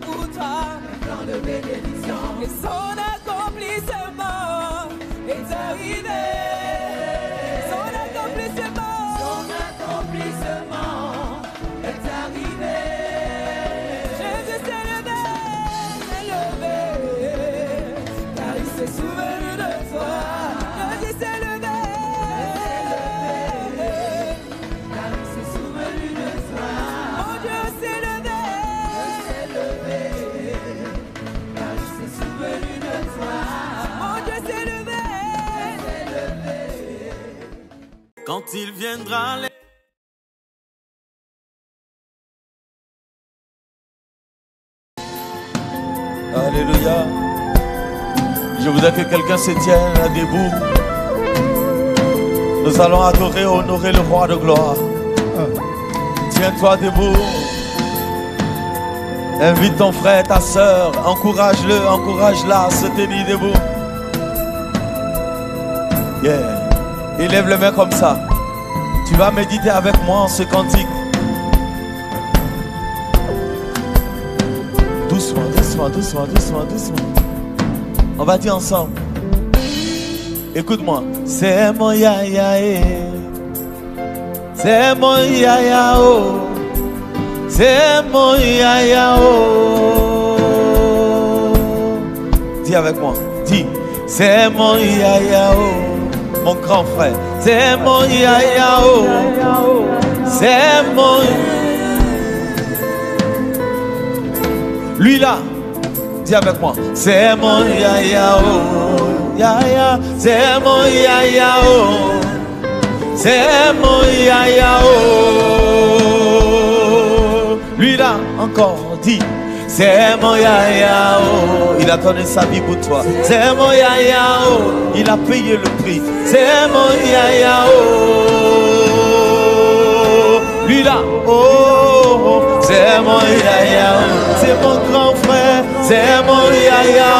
Pour toi, un plan de bénédiction, et son accomplissement est arrivé. Son accomplissement est arrivé. Jésus s'est levé, car il s'est souvenu de toi. Jésus s'est levé, car il s'est souvenu de toi. Mon Dieu s'est levé. Quand il viendra les... Alléluia. Je voudrais que quelqu'un se tienne debout. Nous allons adorer, honorer le roi de gloire. Tiens-toi debout. Invite ton frère, ta soeur. Encourage-le, encourage-la à se tenir debout. Yeah. Élève les mains comme ça. Tu vas méditer avec moi en ce cantique. Doucement, doucement, doucement, doucement, doucement. On va dire ensemble. Écoute-moi. C'est mon yaya, c'est mon yaya, oh. C'est mon yaya, oh. Dis avec moi. Dis. C'est mon yaya, oh. Mon grand frère, c'est mon yaya, oh. C'est mon... Lui là, dis avec moi. C'est mon yaya, oh. Yaya, c'est mon yaya, oh. C'est mon yaya, oh. Lui là, encore, dis. C'est mon yaya, oh. Il a donné sa vie pour toi. C'est mon yaya, oh. Il a payé le prix. C'est mon yaya, oh. Lui là, oh. C'est mon yaya, oh. C'est mon grand frère. C'est mon yaya,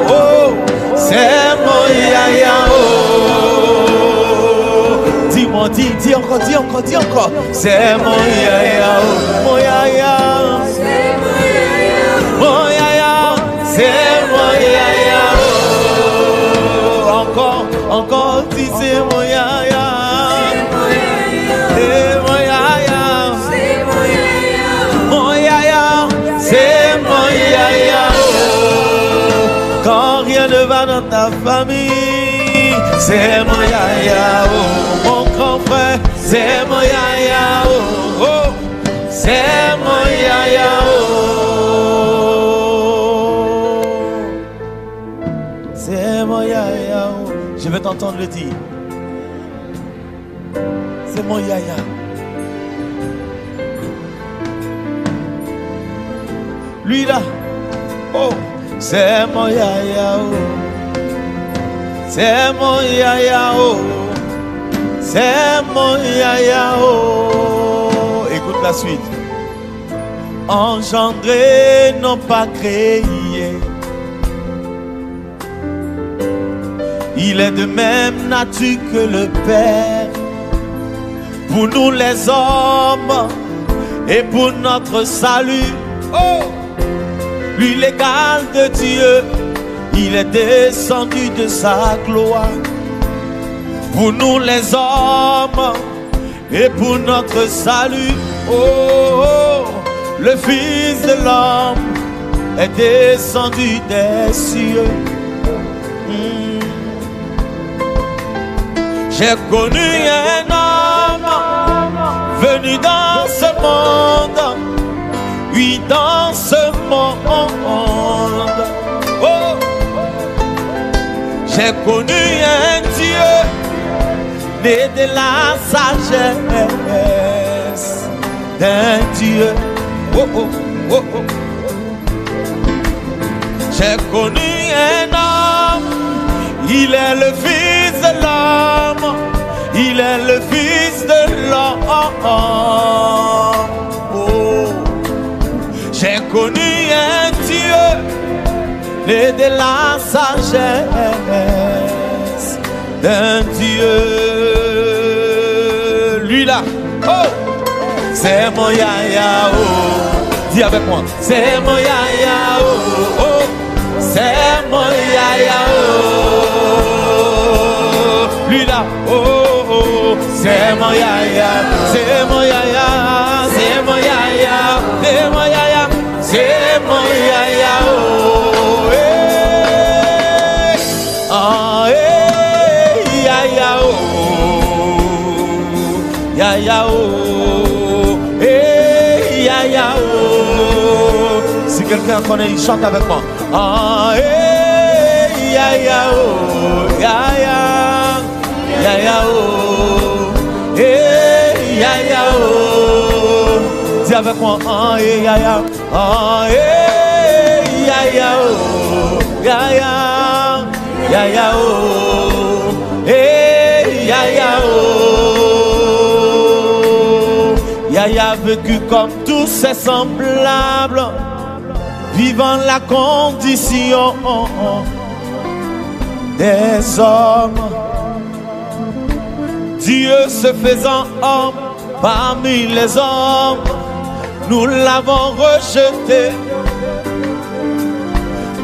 oh. C'est mon yaya, oh. Dis-moi, dis encore, dis encore, dis encore. C'est mon yaya, oh. Mon yaya. Mon yaya, c'est mon yaya, oh. Encore, dis c'est mon yaya. C'est mon yaya. Mon yaya, c'est mon yaya, oh. Quand rien ne va dans ta famille, c'est mon yaya, oh. Mon grand frère, c'est mon yaya, oh. C'est mon yaya, oh. C'est mon yaya, oh. Je vais t'entendre le dire. C'est mon yaya. Lui là, oh, c'est mon yaya, oh. C'est mon yaya, oh. C'est mon yaya, oh. Écoute la suite. Engendré, non pas créé. Il est de même nature que le Père. Pour nous les hommes et pour notre salut. Oh! Lui l'égal de Dieu, il est descendu de sa gloire. Pour nous les hommes et pour notre salut. Oh, oh, le Fils de l'homme est descendu des cieux. J'ai connu un homme venu dans ce monde, oui dans ce monde. Oh, j'ai connu un Dieu né de la sagesse d'un Dieu. Oh, oh, oh, oh. J'ai connu un homme, il est le Fils de l'homme, il est le Fils de l'homme. sagesse d'un Dieu. Lui là, oh, c'est mon yaya, oh. Dis avec moi, c'est mon yaya, oh, oh. C'est mon yaya, oh. Lui là, oh, oh. C'est mon yaya, c'est mon yaya, c'est mon yaya, c'est mon yaya, c'est mon yaya, oh. Ah, yaya, oh. Yaya, oh. Yaya, oh. Si quelqu'un connaît, il chante avec moi. Ah, yaya, oh. Yaya, yaya, oh. Yaya, oh. Dis avec moi. Ah, yaya, ah, yaya, oh. Yaya, yaya, oh. Yaya, oh. Yaya a vécu comme tous ses semblables, vivant la condition des hommes. Dieu se faisant homme parmi les hommes, nous l'avons rejeté,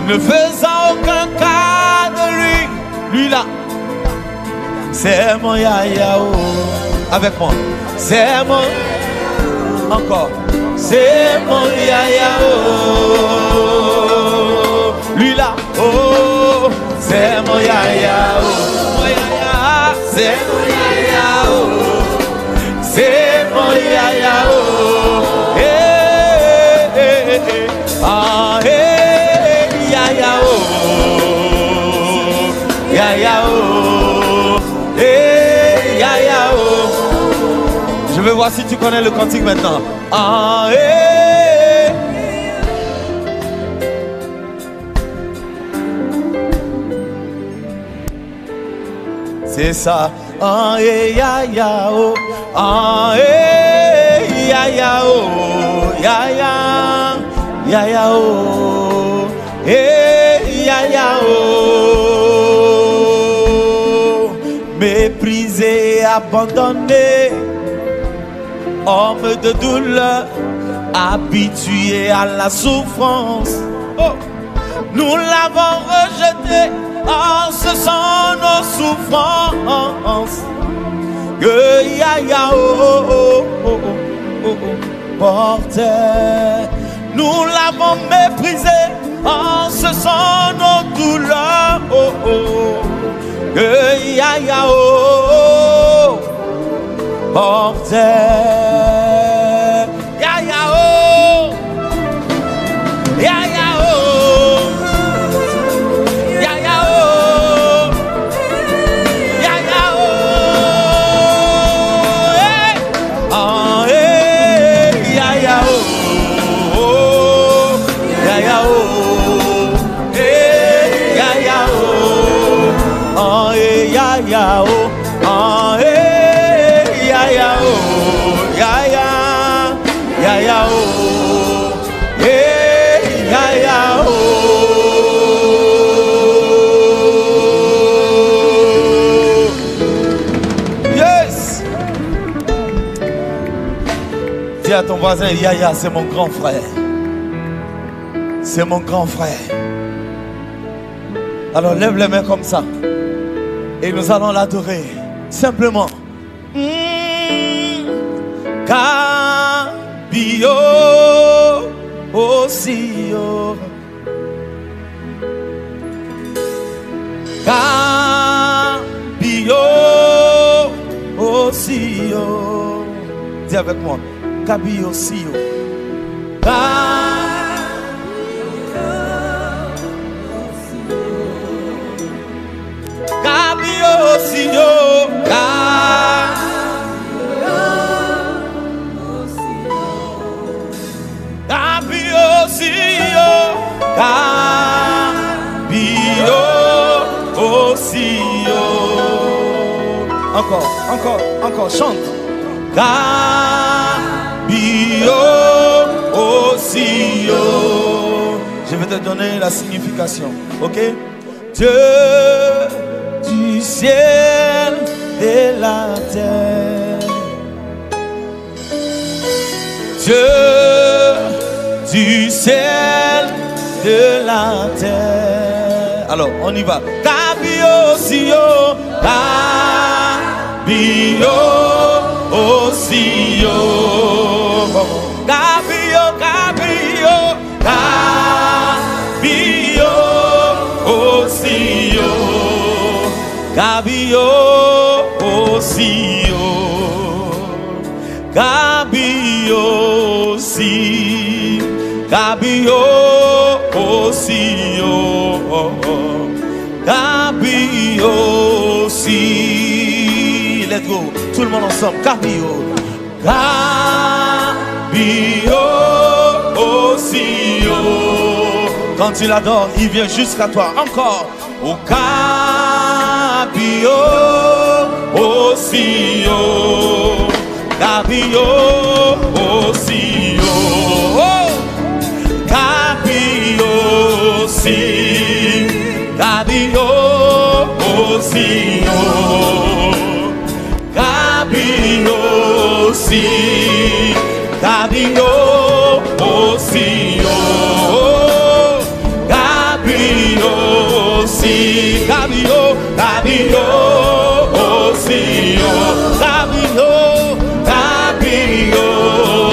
ne faisant aucun cas de lui. Lui là, c'est mon yaya, oh. Avec moi, c'est mon, encore, c'est mon yaya, oh. Lui là, oh, c'est mon yaya, oh. Mon yaya, c'est mon yaya, oh. C'est mon yaya, oh. Ah, yaya, oh. Yaya, oh. Yaya, oh. Je veux voir si tu connais le cantique maintenant. Ah, c'est ça. Ah, yaya, oh. Ah, yaya, oh. Yaya, yaya, oh. Yaya, oh. Méprisé, abandonné, homme de douleur, habitué à la souffrance. Oh. Nous l'avons rejeté, oh, ce sont nos souffrances que yaya, oh, oh, oh, oh, oh, oh, portait. Nous l'avons méprisé, oh, ce sont nos douleurs, oh, oh, que yaya, oh, oh, portait. Yaya, oh, yaya, oh, yaya, oh, yaya, oh, hey. Ah, hey, yaya, oh, yaya, oh, hey, yaya, oh, ah, hey, yaya, oh, ah, hey, yaya, oh, yaya, yaya, oh, hey, yaya, oh. Yes. Dis à ton voisin, yaya, c'est mon grand frère. C'est mon grand frère. Alors lève les mains comme ça et nous allons l'adorer simplement. Kabio Osio, Kabio Osio. Dis avec moi, Kabio Osio. Kabio Osio. Encore, chante. Kabio Osio. Je vais te donner la signification, ok? Dieu du ciel et la terre. Dieu du ciel de la terre. Alors, on y va. Kabio Sio, Kabio Osio. Kabio, Kabio, Kabio Osio. Kabio Osio. Kabio si, Kabio Osio, Kabio si. Let's go, tout le monde ensemble. Kabio, Kabio Osio. Quand tu l'adores, il vient jusqu'à toi. Encore. Oh, Kabio Osio. Kabio Osio, Kabio si, Kabio Osio, Kabio si, Kabio Osio, Kabio si, Kabio, Kabio Osio, Kabio.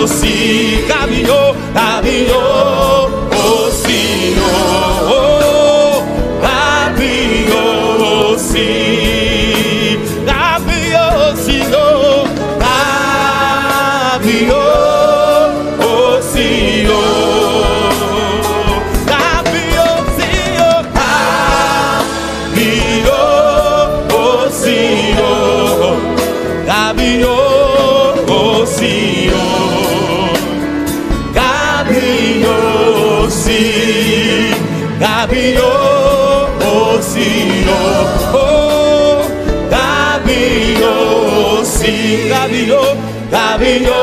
Si, Kabio, Kabio, Osio, Kabio, si, Kabio, Osio, Kabio, Osio, Kabio, Osio, Kabio, Osio, Kabio, Kabio Osio, oh, Kabio si, Kabio, Kabio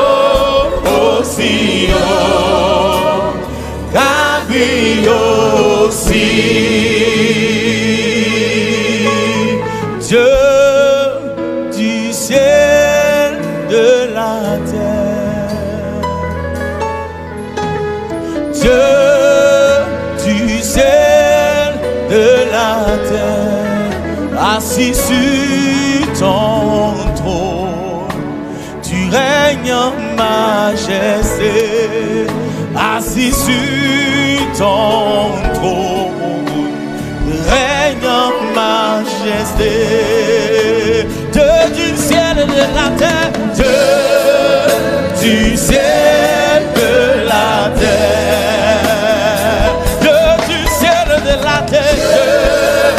Osio, Kabio si. Dieu du ciel de la terre, Dieu du ciel de la terre, assis sur ton trône, tu règnes en majesté, assis sur ton trône, tu règnes en majesté. Dieu du ciel et de la terre, Dieu du ciel de la terre, Dieu du ciel de la terre,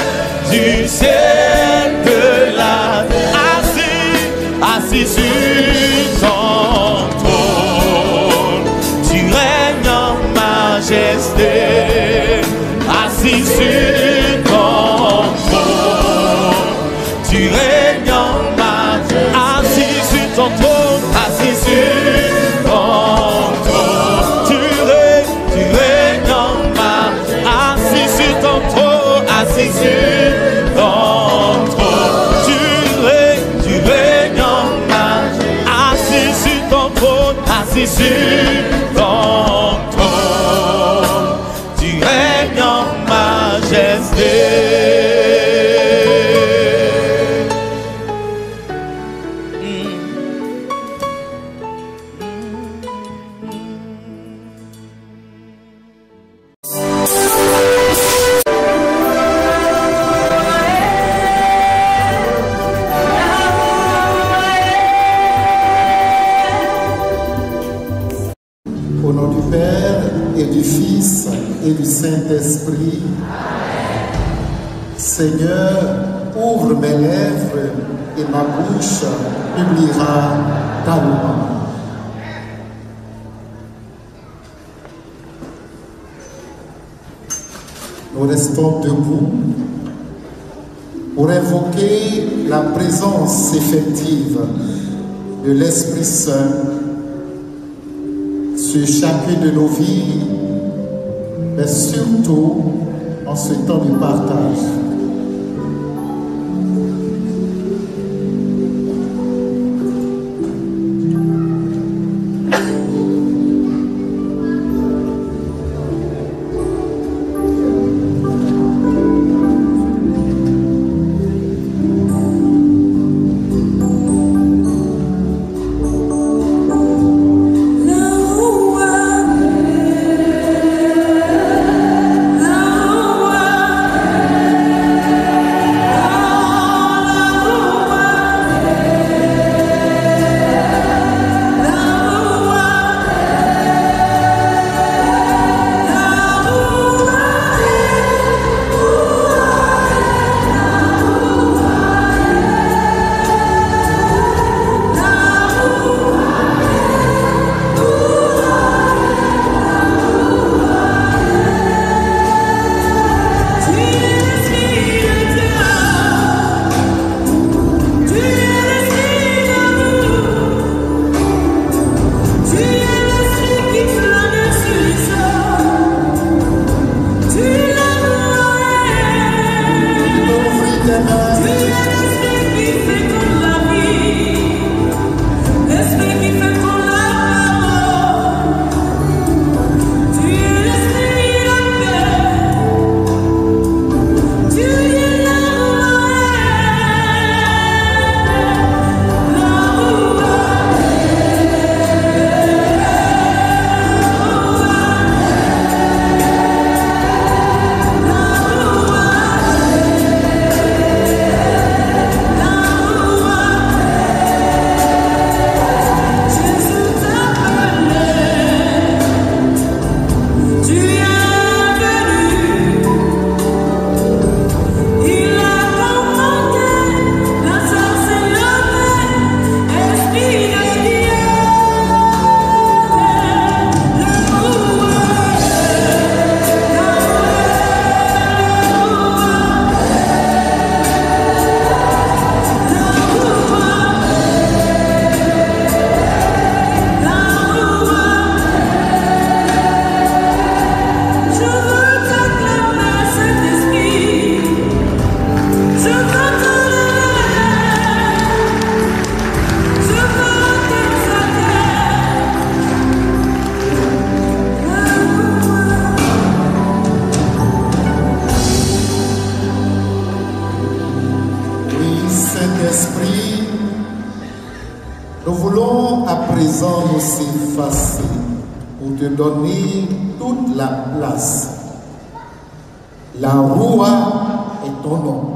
du ciel de la terre, assis sur ton trône, tu règnes en majesté, assis sur ton trône, tu règnes en majesté, assis sur ton trône, assis sur ton trône, tu règnes en majesté, assis sur ton trône, assis sur ton trône, tu règnes en majesté, assis sur ton trône, assis sur ton trône, tu règnes en majesté. Au nom du Père et du Fils et du Saint-Esprit, Seigneur, ouvre mes lèvres et ma bouche publiera ta louange. Nous restons debout pour invoquer la présence effective de l'Esprit Saint sur chacune de nos vies, mais surtout en ce temps de partage. présent nous s'effacer pour te donner toute la place. La Roua est ton nom.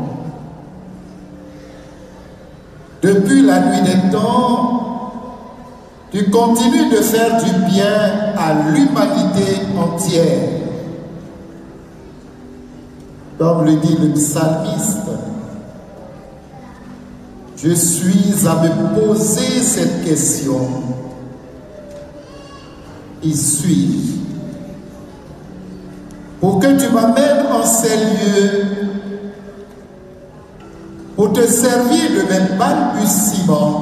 Depuis la nuit des temps, tu continues de faire du bien à l'humanité entière. Comme le dit le psalmiste, je suis à me poser cette question. Qui suis-je? Pour que tu m'amènes en ces lieux, pour te servir de mes balbutiements,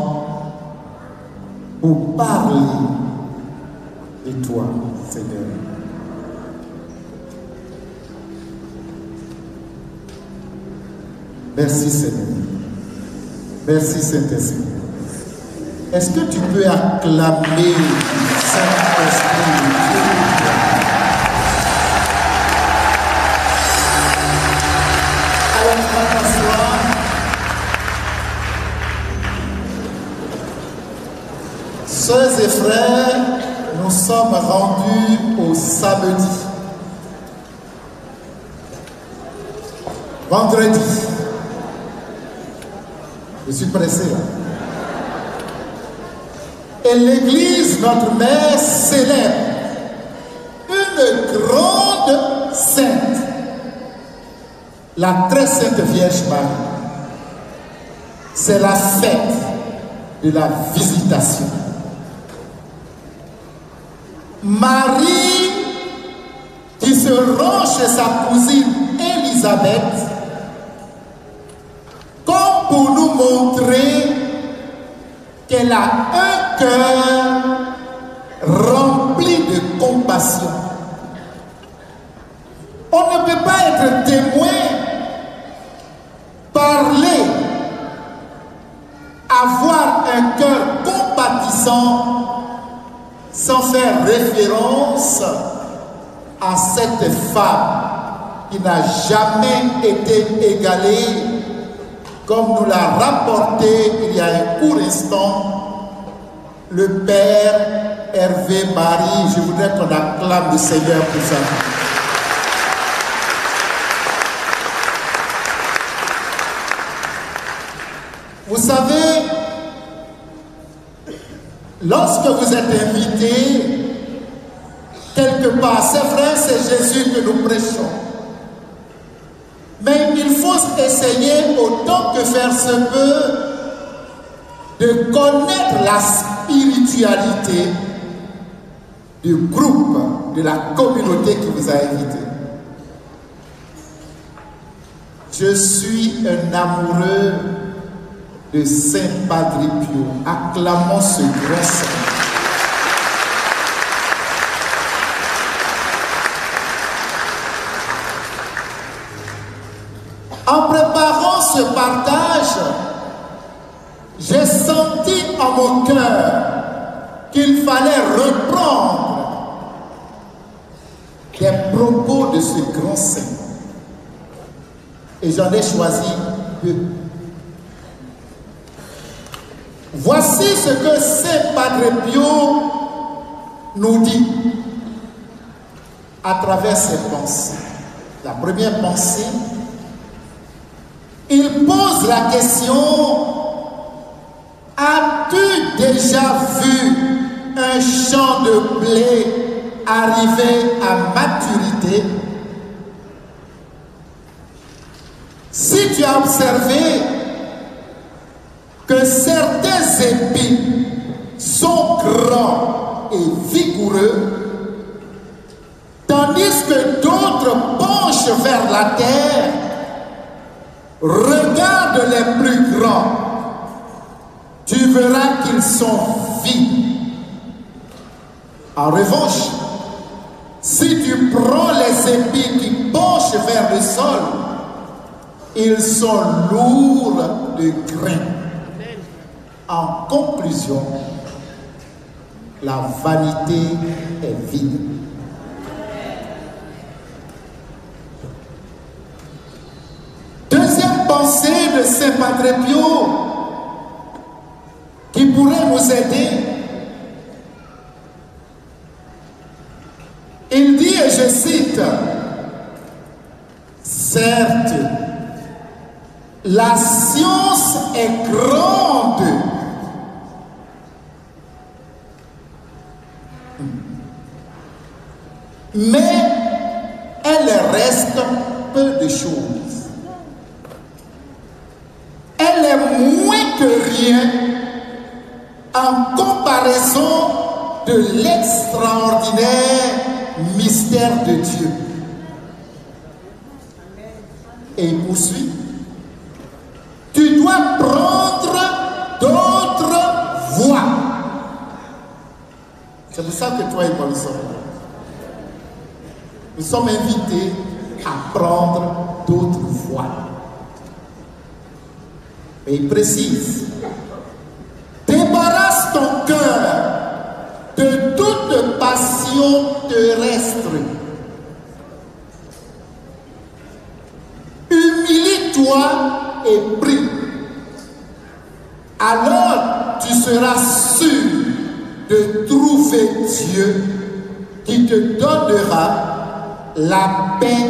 pour parler de toi, Seigneur. Merci, Seigneur. Merci, Saint-Esprit. Est-ce que tu peux acclamer Saint-Esprit de Dieu? Alors, on va t'asseoir. Sœurs et frères, nous sommes rendus au samedi. Vendredi. Je suis pressé là. Et l'Église, notre mère, célèbre une grande sainte, la très sainte Vierge Marie. C'est la fête de la visitation. Marie, qui se rend chez sa cousine Élisabeth, comme pour nous montrer qu'elle a un cœur rempli de compassion. On ne peut pas être témoin, parler, avoir un cœur compatissant sans faire référence à cette femme qui n'a jamais été égalée, comme nous l'a rapporté il y a un court instant le Père Hervé Marie. Je voudrais qu'on acclame le Seigneur pour ça. Vous savez, lorsque vous êtes invité quelque part, c'est vrai, c'est Jésus que nous prêchons. Mais il faut essayer, autant que faire se peut, de connaître la spiritualité du groupe, de la communauté qui vous a invité. Je suis un amoureux de Saint Padre Pio. Acclamons ce grand saint. En préparant ce partage, j'ai senti en mon cœur qu'il fallait reprendre des propos de ce grand saint. Et j'en ai choisi deux. Voici ce que Saint Padre Pio nous dit à travers ses pensées. La première pensée, il pose la question: as-tu déjà vu un champ de blé arriver à maturité? Si tu as observé que certains épis sont grands et vigoureux, tandis que d'autres penchent vers la terre, regarde les plus grands, tu verras qu'ils sont vides. En revanche, si tu prends les épis qui penchent vers le sol, ils sont lourds de grains. En conclusion, la vanité est vide. Deuxième pensée de Saint Padre Pio qui pourrait nous aider, Il dit, et je cite, « Certes, la science est grande, mais elle reste peu de choses. Elle est moins que rien en comparaison de l'extraordinaire mystère de Dieu. » Et il poursuit. « Tu dois prendre d'autres voies. » C'est pour ça que toi et moi nous sommes là. Nous sommes invités à prendre d'autres voies. Et il précise, débarrasse ton cœur de toute passion terrestre. Humilie-toi et prie. Alors tu seras sûr de trouver Dieu qui te donnera la paix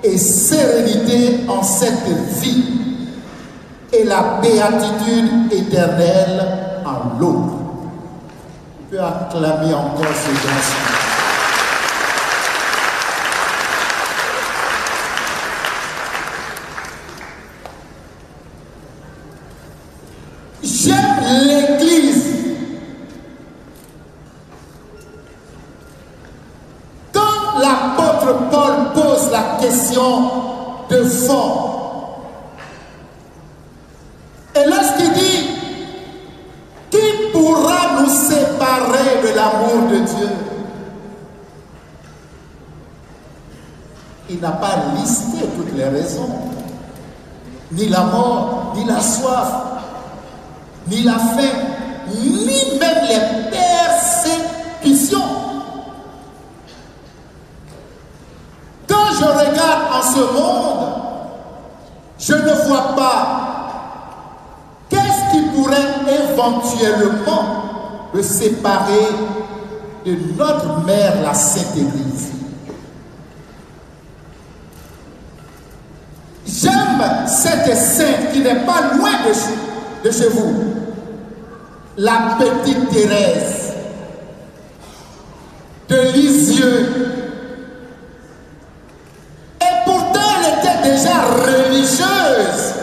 et sérénité en cette vie et la béatitude éternelle en l'autre. Tu peux acclamer encore ce grâce. J'aime l'Église. Quand l'apôtre Paul pose la question de fond, et lorsqu'il dit, qui pourra nous séparer de l'amour de Dieu? Il n'a pas listé toutes les raisons, ni la mort, ni la soif, ni la faim, ni même les persécutions. Quand je regarde en ce monde, je ne vois pas qu'est-ce qui pourrait éventuellement me séparer de notre mère, la Sainte Église. J'aime cette sainte qui n'est pas loin de chez vous, la petite Thérèse de Lisieux. Et pourtant, elle était déjà religieuse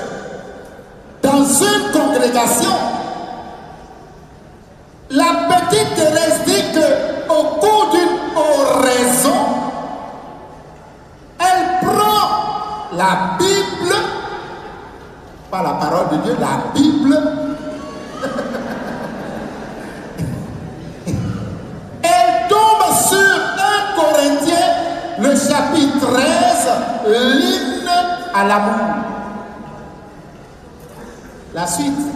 dans une congrégation. La petite Thérèse dit qu'au cours d'une oraison, elle prend la Bible, pas la parole de Dieu, la Bible, elle tombe sur 1 Corinthiens, le chapitre 13, l'hymne à l'amour. La suite.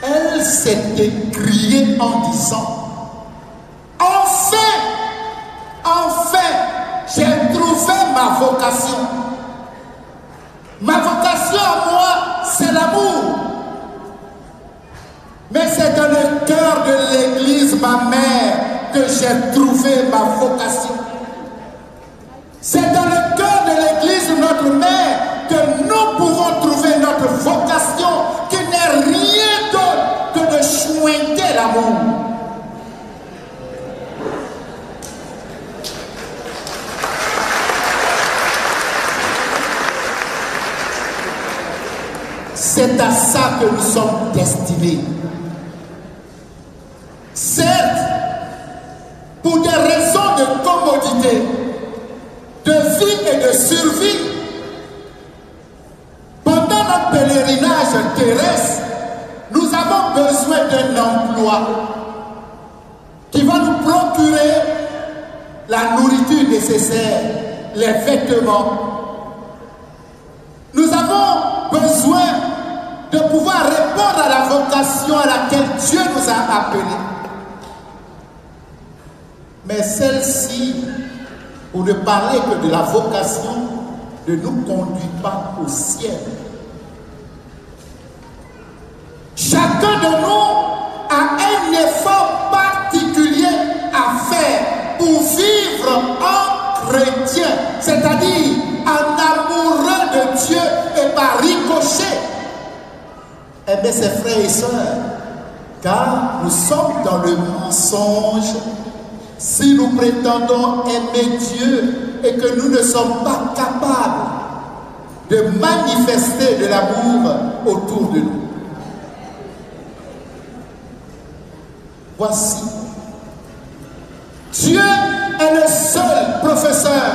Elle s'est écriée en disant, enfin, j'ai trouvé ma vocation. Ma vocation à moi, c'est l'amour. Mais c'est dans le cœur de l'Église, ma mère, que j'ai trouvé ma vocation. C'est dans le cœur de l'Église, notre mère, que nous pouvons trouver notre vocation, qui n'est rien d'autre que de chointer l'amour. C'est à ça que nous sommes destinés. Certes, pour des raisons de commodité, de vie et de survie, pendant notre pèlerinage terrestre, nous avons besoin d'un emploi qui va nous procurer la nourriture nécessaire, les vêtements. Nous avons besoin de pouvoir répondre à la vocation à laquelle Dieu nous a appelés. Mais celle-ci, pour ne parler que de la vocation, ne nous conduit pas au ciel. Chacun de nous a un effort particulier à faire chrétien, c'est-à-dire en amoureux de Dieu et par ricochet, aimer ses frères et sœurs, car nous sommes dans le mensonge si nous prétendons aimer Dieu et que nous ne sommes pas capables de manifester de l'amour autour de nous. Voici, Dieu est le seul professeur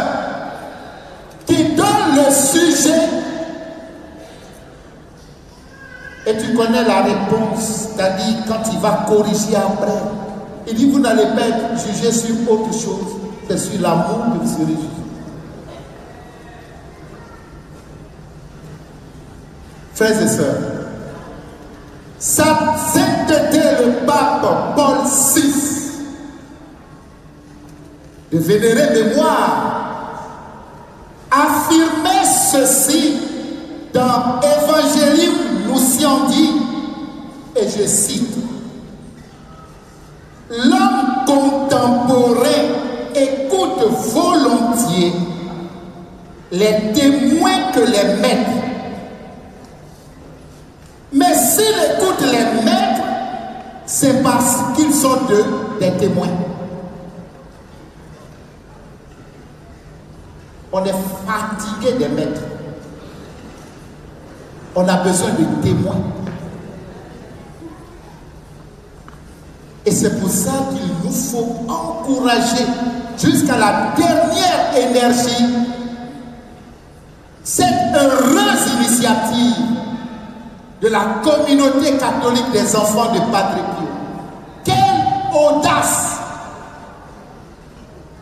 qui donne le sujet et tu connais la réponse, c'est-à-dire quand il va corriger après. Il dit, vous n'allez pas être jugé sur autre chose, c'est sur l'amour que vous serez jugé. Frères et sœurs, sa sainteté le pape Paul VI de vénérée mémoire affirmait ceci dans Evangelium Nunciandi, et je cite: l'homme contemporain écoute volontiers les témoins que les maîtres. Mais s'il écoute les maîtres, c'est parce qu'ils sont des témoins. On est fatigué des maîtres. On a besoin de témoins. Et c'est pour ça qu'il nous faut encourager jusqu'à la dernière énergie cette heureuse initiative de la communauté catholique des enfants de Padre Pio. Quelle audace!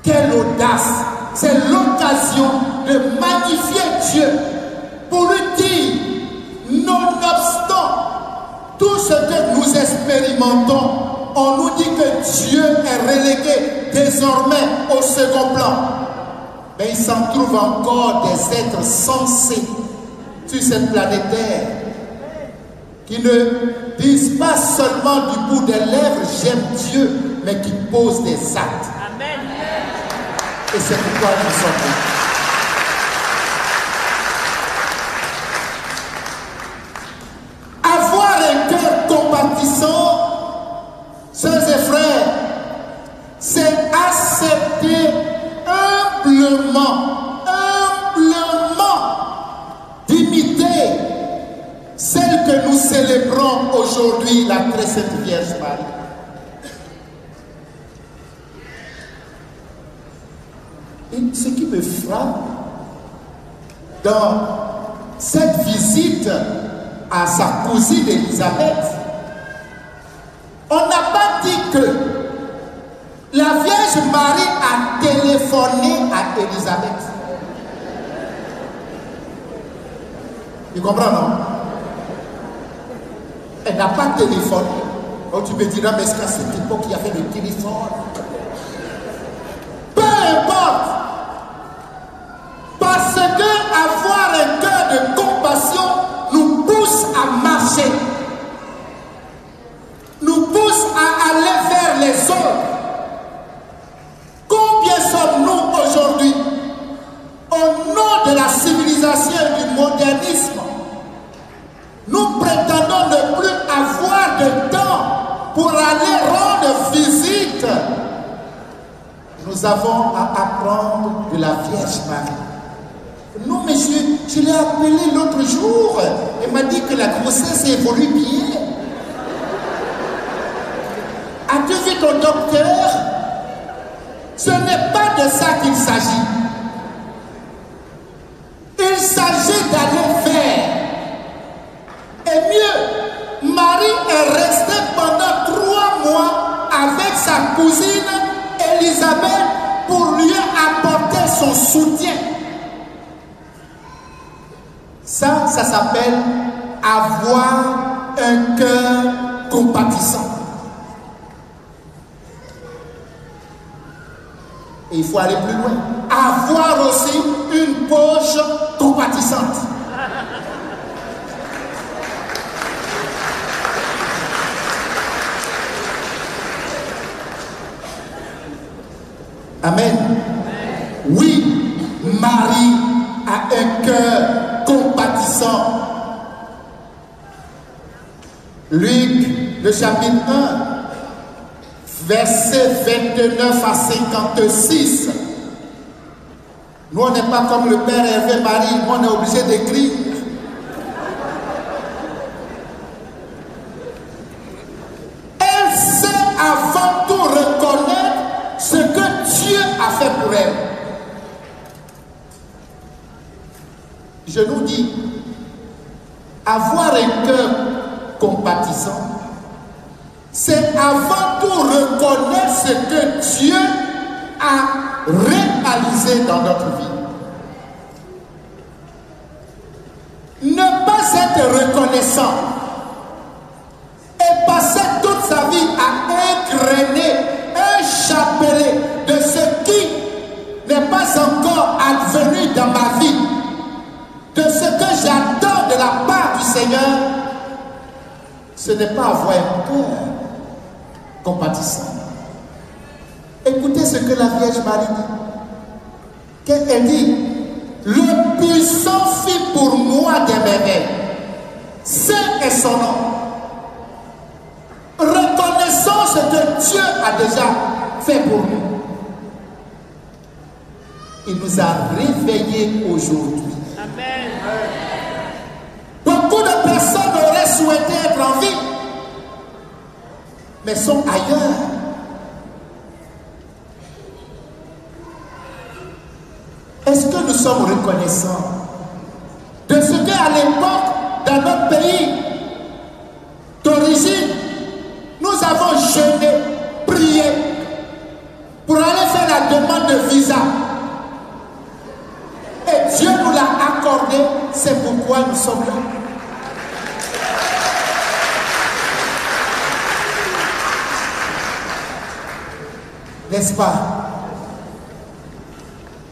Quelle audace! C'est l'occasion de magnifier Dieu pour lui dire, nonobstant tout ce que nous expérimentons, on nous dit que Dieu est relégué désormais au second plan. Mais il s'en trouve encore des êtres sensés sur cette planète Terre qui ne disent pas seulement du bout des lèvres j'aime Dieu, mais qui posent des actes. Amen. Et c'est pourquoi nous sommes là. Avoir un cœur compatissant, sœurs et frères, c'est accepter humblement d'imiter celle que nous célébrons aujourd'hui, la très sainte Vierge Marie. Et ce qui me frappe dans cette visite à sa cousine Élisabeth, on n'a pas dit que la Vierge Marie a téléphoné à Élisabeth. Tu comprends, non? Elle n'a pas téléphoné. Donc tu me diras, mais est-ce qu'à cette époque il y avait le téléphone? Peu importe. Parce que avoir un cœur de compassion nous pousse à marcher. Nous pousse à aller vers les autres. Combien sommes-nous aujourd'hui, au nom de la civilisation et du modernisme, nous prétendons ne plus avoir de temps pour aller rendre visite. Nous avons à apprendre de la Vierge Marie. Non, mais je l'ai appelée l'autre jour. Elle m'a dit que la grossesse évolue bien. As-tu vu ton docteur? Ce n'est pas de ça qu'il s'agit. Il s'agit d'aller vers. Et mieux, Marie est restée pendant 3 mois avec sa cousine Élisabeth pour lui apporter son soutien. Ça s'appelle avoir un cœur compatissant. Et il faut aller plus loin. Avoir aussi une poche compatissante. Amen. Oui, Marie a un cœur compatissant. Luc, le chapitre 1, versets 29 à 56. Nous, on n'est pas comme le Père Hervé Marie, nous, on est obligé d'écrire. Elle sait avant tout reconnaître ce que Dieu a fait pour elle. Je nous dis, avoir un cœur compatissant, c'est avant tout reconnaître ce que Dieu a réalisé dans notre vie. Ne pas être reconnaissant et passer toute sa vie à égrener un chapelet de ce qui n'est pas encore advenu dans ma vie, de ce que j'attends de la part du Seigneur, ce n'est pas avoir un cœur compatissant. Écoutez ce que la Vierge Marie dit. Elle dit, le puissant fit pour moi des merveilles. Saint est son nom. Reconnaissons ce que Dieu a déjà fait pour nous. Il nous a réveillés aujourd'hui. Amen. Beaucoup de personnes auraient souhaité être en vie, mais sont ailleurs. Est-ce que nous sommes reconnaissants de ce qu'à l'époque, dans notre pays d'origine, nous avons jeûné, prié pour aller faire la demande de visa? Et Dieu nous l'a accordé, c'est pourquoi nous sommes là. N'est-ce pas?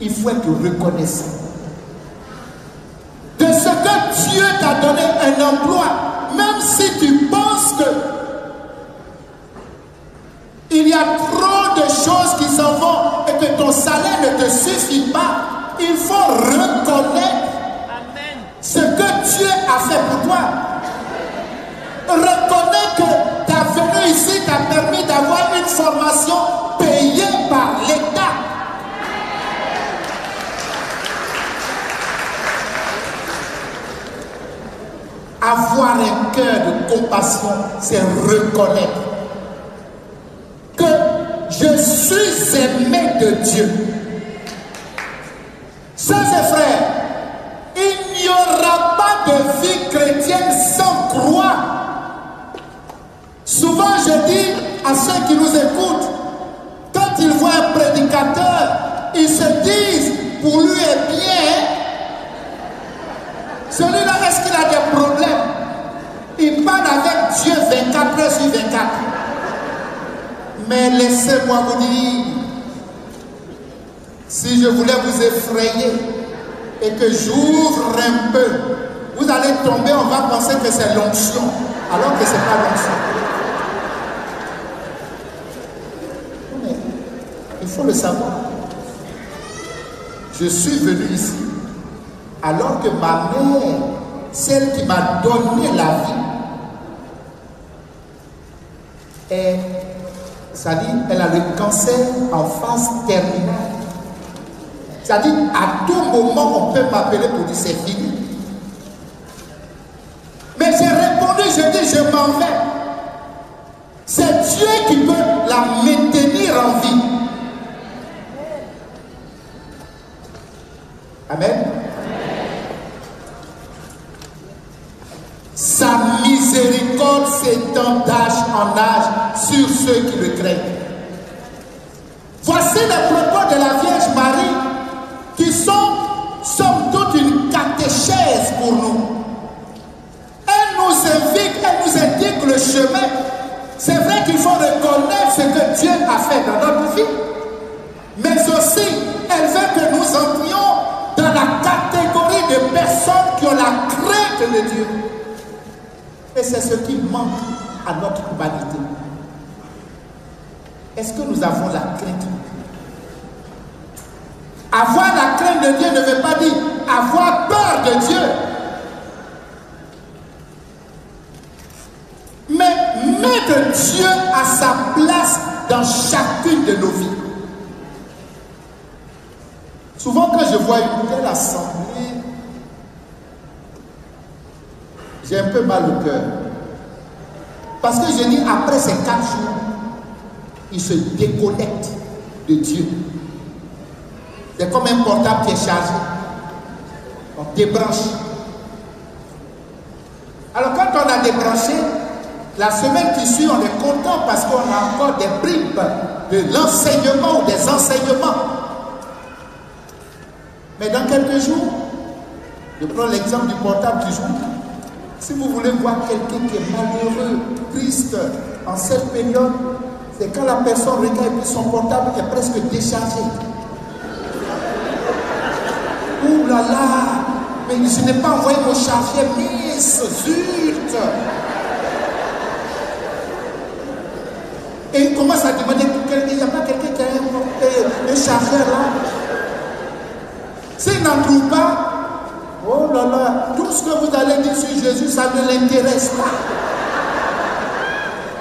Il faut être reconnaissant de ce que Dieu t'a donné un emploi, même si tu penses que il y a trop de choses qui s'en vont et que ton salaire ne te suffit pas. Il faut reconnaître ce que Dieu a fait pour toi. Reconnais que ta venue ici t'a permis d'avoir une formation payée par l'État. Avoir un cœur de compassion, c'est reconnaître que je suis aimé de Dieu. Sœurs et frères, il n'y aura pas de vie chrétienne sans croix. Souvent je dis à ceux qui nous écoutent, quand ils voient un prédicateur, ils se disent, pour lui est bien, celui-là, est-ce qu'il a des problèmes? Il parle avec Dieu 24 heures sur 24. Mais laissez-moi vous dire, si je voulais vous effrayer et que j'ouvre un peu, vous allez tomber, on va penser que c'est l'onction, alors que ce n'est pas l'onction. Mais il faut le savoir. Je suis venu ici alors que ma mère, celle qui m'a donné la vie, c'est-à-dire elle a le cancer en phase terminale. C'est-à-dire à tout moment on peut m'appeler pour dire c'est fini. Mais j'ai répondu, je dis je m'en vais. C'est Dieu qui peut la maintenir en vie. Amen. Sa miséricorde s'étend d'âge en âge sur ceux qui le craignent. Voici les propos de la Vierge Marie qui sont, somme toute, une catéchèse pour nous. Elle nous invite, elle nous indique le chemin. C'est vrai qu'il faut reconnaître ce que Dieu a fait dans notre vie, mais aussi, elle veut que nous entrions dans la catégorie de personnes qui ont la crainte de Dieu. Et c'est ce qui manque à notre humanité. Est-ce que nous avons la crainte? Avoir la crainte crainte de Dieu ne veut pas dire avoir peur de Dieu. Mais mettre Dieu à sa place dans chacune de nos vies. Souvent quand je vois une telle assemblée, j'ai un peu mal au cœur. Parce que je dis, après ces 4 jours, ils se déconnectent de Dieu. C'est comme un portable qui est chargé. On débranche. Alors quand on a débranché, la semaine qui suit, on est content parce qu'on a encore des bribes de l'enseignement ou des enseignements. Mais dans quelques jours, je prends l'exemple du portable du jour. Si vous voulez voir quelqu'un qui est malheureux, triste, en cette période, c'est quand la personne regarde et puis son portable est presque déchargé. Ouh là là, mais je n'ai pas envoyé mon chargeur, miss, zut. Et il commence à demander, il n'y a pas quelqu'un qui a un chargeur là? S'il n'en trouve pas, oh là là, tout ce que vous allez dire sur Jésus, ça ne l'intéresse pas.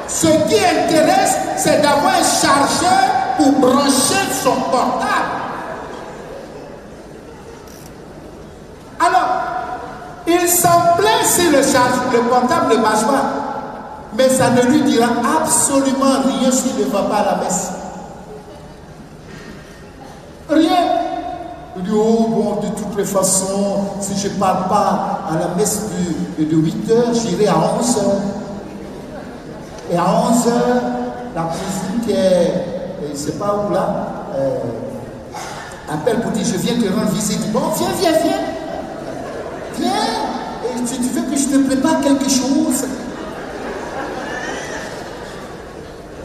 Ce qui intéresse, c'est d'avoir un chargeur pour brancher son portable. Alors, il s'en plaint si le portable ne marche pas, mais ça ne lui dira absolument rien s'il ne va pas à la messe. Rien. Il dit, oh bon, de toutes les façons, si je ne parle pas à la messe de 8h, j'irai à 11h. Et à 11h, la cousine qui est, je ne sais pas où là, appelle pour dire, je viens te rendre visite. Bon, viens. Viens. Et tu veux que je te prépare quelque chose.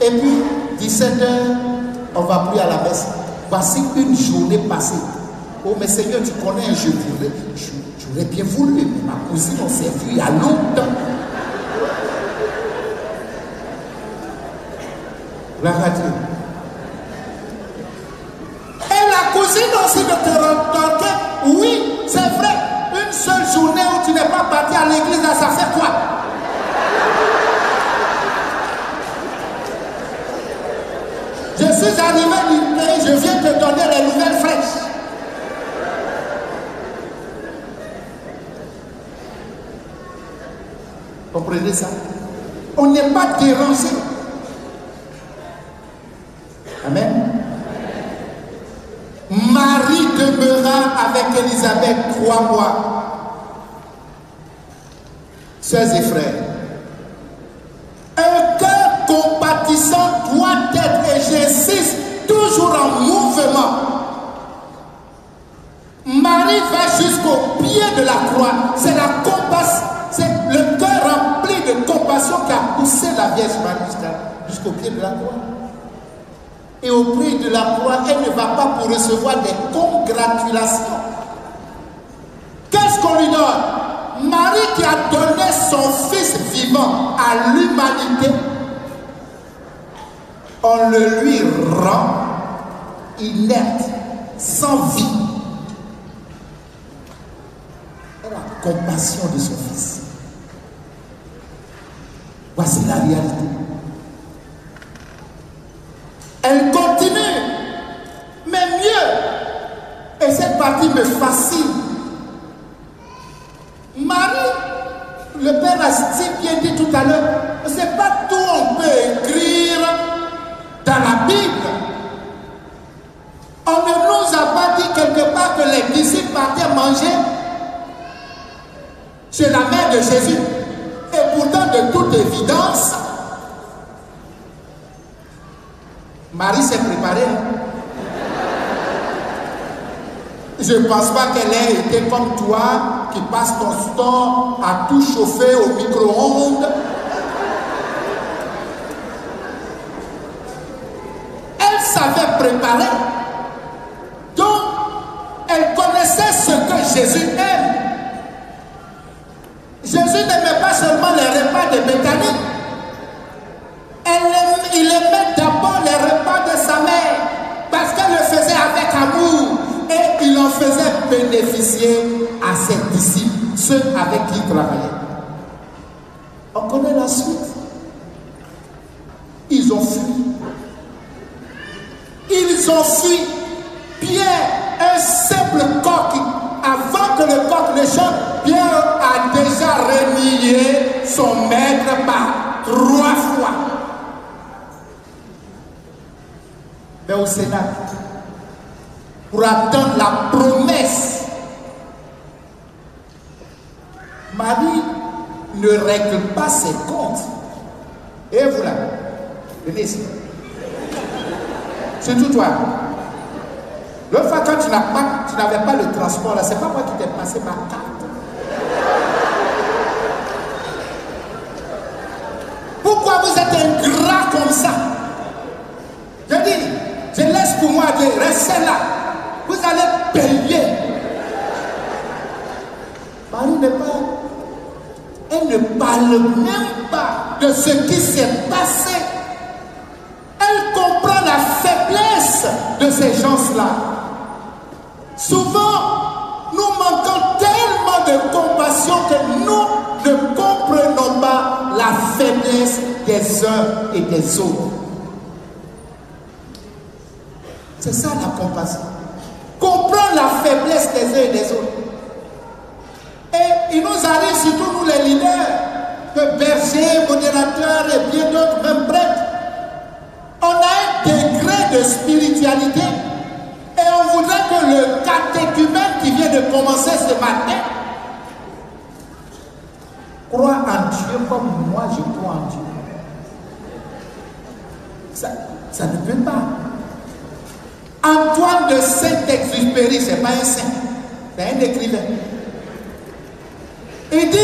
Et puis, 17h, on ne va plus à la messe. Voici une journée passée. Oh, mais Seigneur, tu connais, j'aurais bien voulu, mais ma cousine, on s'est vu il y a longtemps. La radio. Et la cousine aussi de te retorquer, oui, c'est vrai, une seule journée où tu n'es pas parti à l'église, là, ça fait quoi? Je suis arrivé du pays, je viens te donner les nouvelles fraîches. Comprenez ça? On n'est pas dérangé. Amen. Marie demeura avec Élisabeth 3 mois. Sœurs et frères, un cœur compatissant doit être, et j'insiste, toujours en mouvement. Marie va jusqu'au pied de la croix. C'est la compassion, c'est le cœur rempli de compassion qui a poussé la Vierge Marie jusqu'au pied de la croix. Et au pied de la croix, elle ne va pas pour recevoir des congratulations. Qu'est-ce qu'on lui donne? Marie qui a donné son fils vivant à l'humanité, on le lui rend inerte, sans vie. Elle a compassion de son fils. Voici la réalité. Elle continue, mais mieux. Et cette partie me fascine. Marie, le Père a si bien dit tout à l'heure, c'est pas tout on peut écrire dans la Bible. On ne nous a pas dit quelque part que les disciples partaient manger chez la mère de Jésus. Et pourtant, de toute évidence, Marie s'est préparée. Je ne pense pas qu'elle ait été comme toi, qui passe ton temps à tout chauffer au micro-ondes. Elle savait préparer. Donc, elle connaissait ce que Jésus aime. Jésus n'aimait pas seulement les repas de Béthanie. Il aimait d'abord les repas de sa mère, parce qu'elle le faisait avec amour. Et il en faisait faisait bénéficier à ses disciples, ceux avec qui il travaillait. On connaît la suite. Ils ont fui. Ils ont fui. Pierre, un simple coq, avant que le coq ne chante, Pierre a déjà renié son maître par 3 fois. Mais au Sénat, pour attendre la promesse, Marie ne règle pas ses comptes. Et vous là, venez ici. Surtout toi. L'autre fois, quand tu n'avais pas le transport, là, c'est pas moi qui t'ai passé ma carte. Pourquoi vous êtes ingrat comme ça? Je dis, je laisse pour moi Dieu, restez là. Vous allez payer. Marie n'est pas. Elle ne parle même pas de ce qui s'est passé. Elle comprend la faiblesse de ces gens-là. Souvent, nous manquons tellement de compassion que nous ne comprenons pas la faiblesse des uns et des autres. C'est ça la compassion. Comprendre la faiblesse des uns et des autres. Et il nous arrive, surtout nous les leaders, que bergers, modérateurs et bien d'autres, même prêtres, on a un degré de spiritualité et on voudrait que le catéchumène qui vient de commencer ce matin croit en Dieu comme moi je crois en Dieu. Ça ne peut pas. Antoine de Saint-Exupéry, ce n'est pas un saint, c'est un écrivain. Il dit,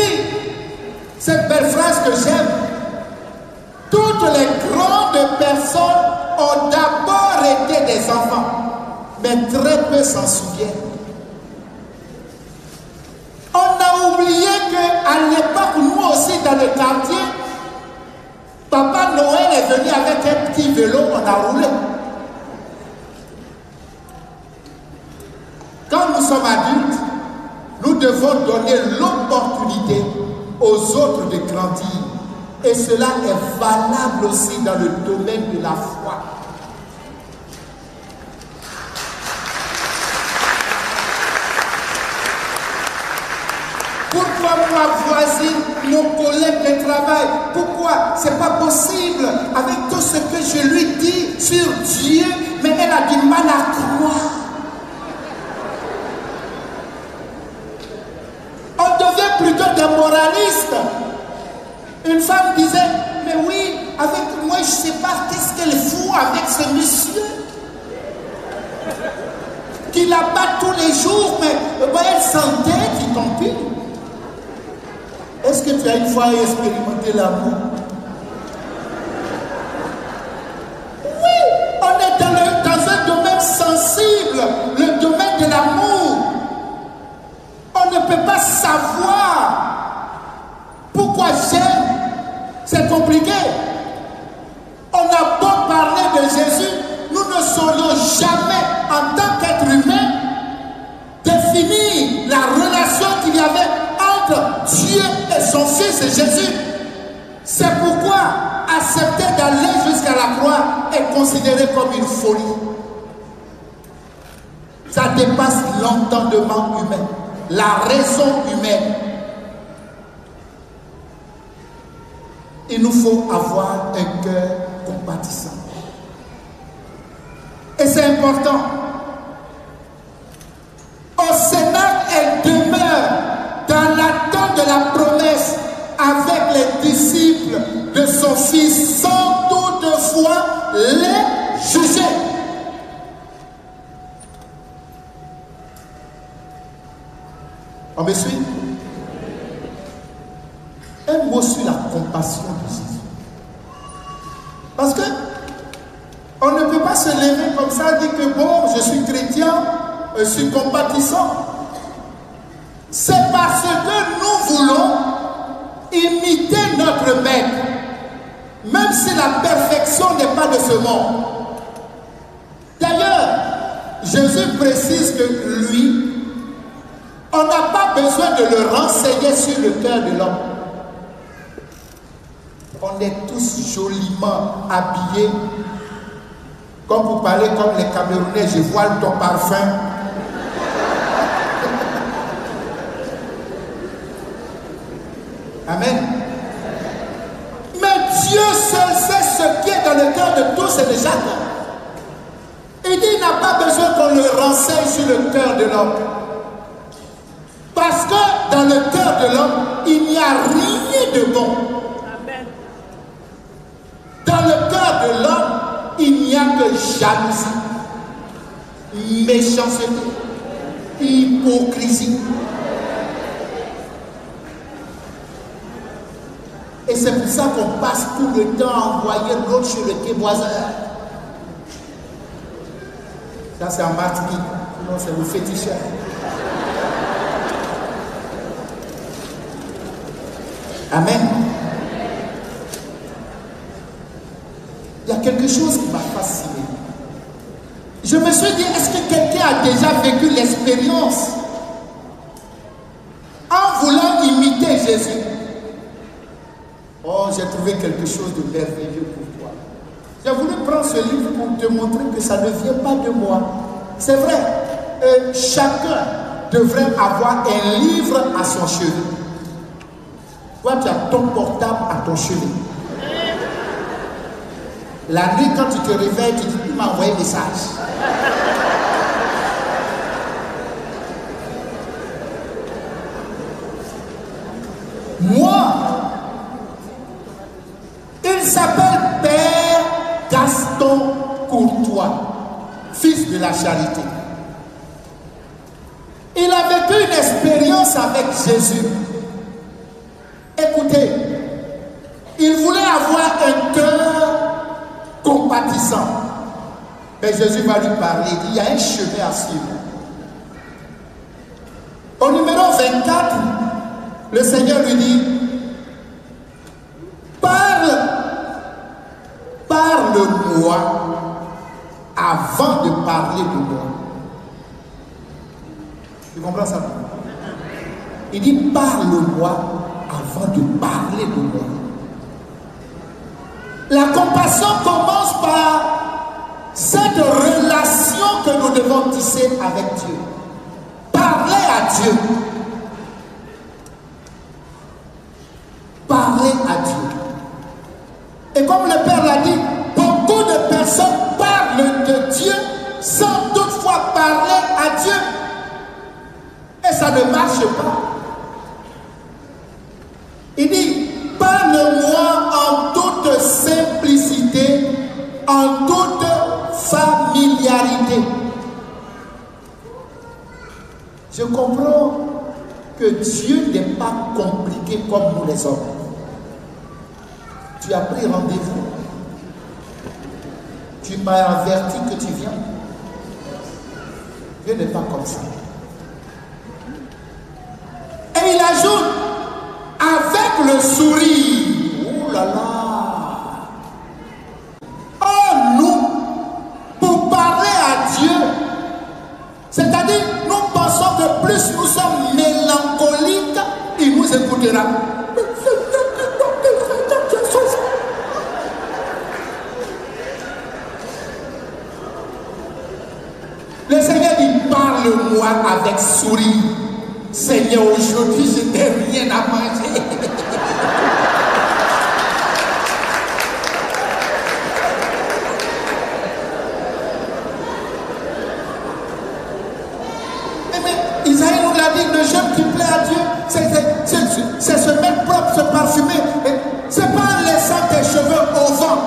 cette belle phrase que j'aime, toutes les grandes personnes ont d'abord été des enfants, mais très peu s'en souviennent. On a oublié qu'à l'époque, nous aussi dans le quartier, Papa Noël est venu avec un petit vélo, on a roulé. Quand nous sommes adultes, nous devons donner l'opportunité aux autres de grandir. Et cela est valable aussi dans le domaine de la foi. Pourquoi ma voisine, mon collègue de travail, pourquoi c'est pas possible avec tout ce que je lui dis sur Dieu, mais elle a du mal à croire. On devient plutôt des moralistes. Une femme disait, mais oui, avec moi, je ne sais pas qu'est-ce qu'elle fout avec ce monsieur. Qui la bat tous les jours, mais elle s'entête, tant pis. Est-ce que tu as une fois expérimenté l'amour? Oui, on est dans un domaine sensible, le domaine de l'amour. On ne peut pas savoir pourquoi j'aime. C'est compliqué. On a beau parler de Jésus, nous ne saurions jamais, en tant qu'être humain, définir la relation qu'il y avait entre Dieu et son Fils Jésus. C'est pourquoi accepter d'aller jusqu'à la croix est considéré comme une folie. Ça dépasse l'entendement humain, la raison humaine. Il nous faut avoir un cœur compatissant. Et c'est important. Au Sénat, elle demeure dans l'attente de la promesse avec les disciples de son Fils sans toutefois les juger. On me suit? Un mot sur la compassion de Jésus. Parce que on ne peut pas se lever comme ça et dire que bon, je suis chrétien, je suis compatissant. C'est parce que nous voulons imiter notre Maître, même si la perfection n'est pas de ce monde. D'ailleurs, Jésus précise que lui, on n'a pas besoin de le renseigner sur le cœur de l'homme. On est tous joliment habillés. Comme vous parlez comme les Camerounais, je voile ton parfum. Amen. Mais Dieu seul sait ce qui est dans le cœur de tous et de chacun. Il dit qu'il n'a pas besoin qu'on le renseigne sur le cœur de l'homme. Parce que dans le cœur de l'homme, il n'y a rien de bon. Amen. Dans le cœur de l'homme, il n'y a que jalousie, méchanceté, hypocrisie. Et c'est pour ça qu'on passe tout le temps à envoyer l'autre chez le quai voisin. Ça c'est en Martinique, sinon c'est le féticheur. Amen. Il y a quelque chose qui m'a fasciné. Je me suis dit, est-ce que quelqu'un a déjà vécu l'expérience en voulant imiter Jésus? Oh, j'ai trouvé quelque chose de merveilleux pour toi. J'ai voulu prendre ce livre pour te montrer que ça ne vient pas de moi. C'est vrai, chacun devrait avoir un livre à son chevet. Toi, tu as ton portable à ton chevet. La nuit, quand tu te réveilles, tu dis, il m'a envoyé un message. Moi, il s'appelle Père Gaston Courtois, fils de la charité. Il a vécu une expérience avec Jésus. Écoutez, il voulait avoir un cœur compatissant. Mais Jésus va lui parler. Il dit, il y a un chemin à suivre. Au numéro 24, le Seigneur lui dit, parle-moi avant de parler de moi. Tu comprends ça? Il dit, parle-moi avant de parler de moi. La compassion commence par cette relation que nous devons tisser avec Dieu. Parler à Dieu. Parler à Dieu. Et comme le Père l'a dit, beaucoup de personnes parlent de Dieu sans toutefois parler à Dieu. Et ça ne marche pas. Il dit, parle-moi en toute simplicité, en toute familiarité. Je comprends que Dieu n'est pas compliqué comme nous les hommes. Tu as pris rendez-vous. Tu m'as averti que tu viens. Dieu n'est pas comme ça. Et il ajoute, avec le sourire. Oh là là. Oh nous, pour parler à Dieu, c'est-à-dire nous pensons que plus nous sommes mélancoliques, il nous écoutera. Le Seigneur dit, parle-moi avec sourire. Seigneur, aujourd'hui, je n'ai rien à manger. Mais Isaïe nous l'a dit, le jeûne qui plaît à Dieu, c'est se mettre propre, se parfumer. C'est pas en laissant tes cheveux au vent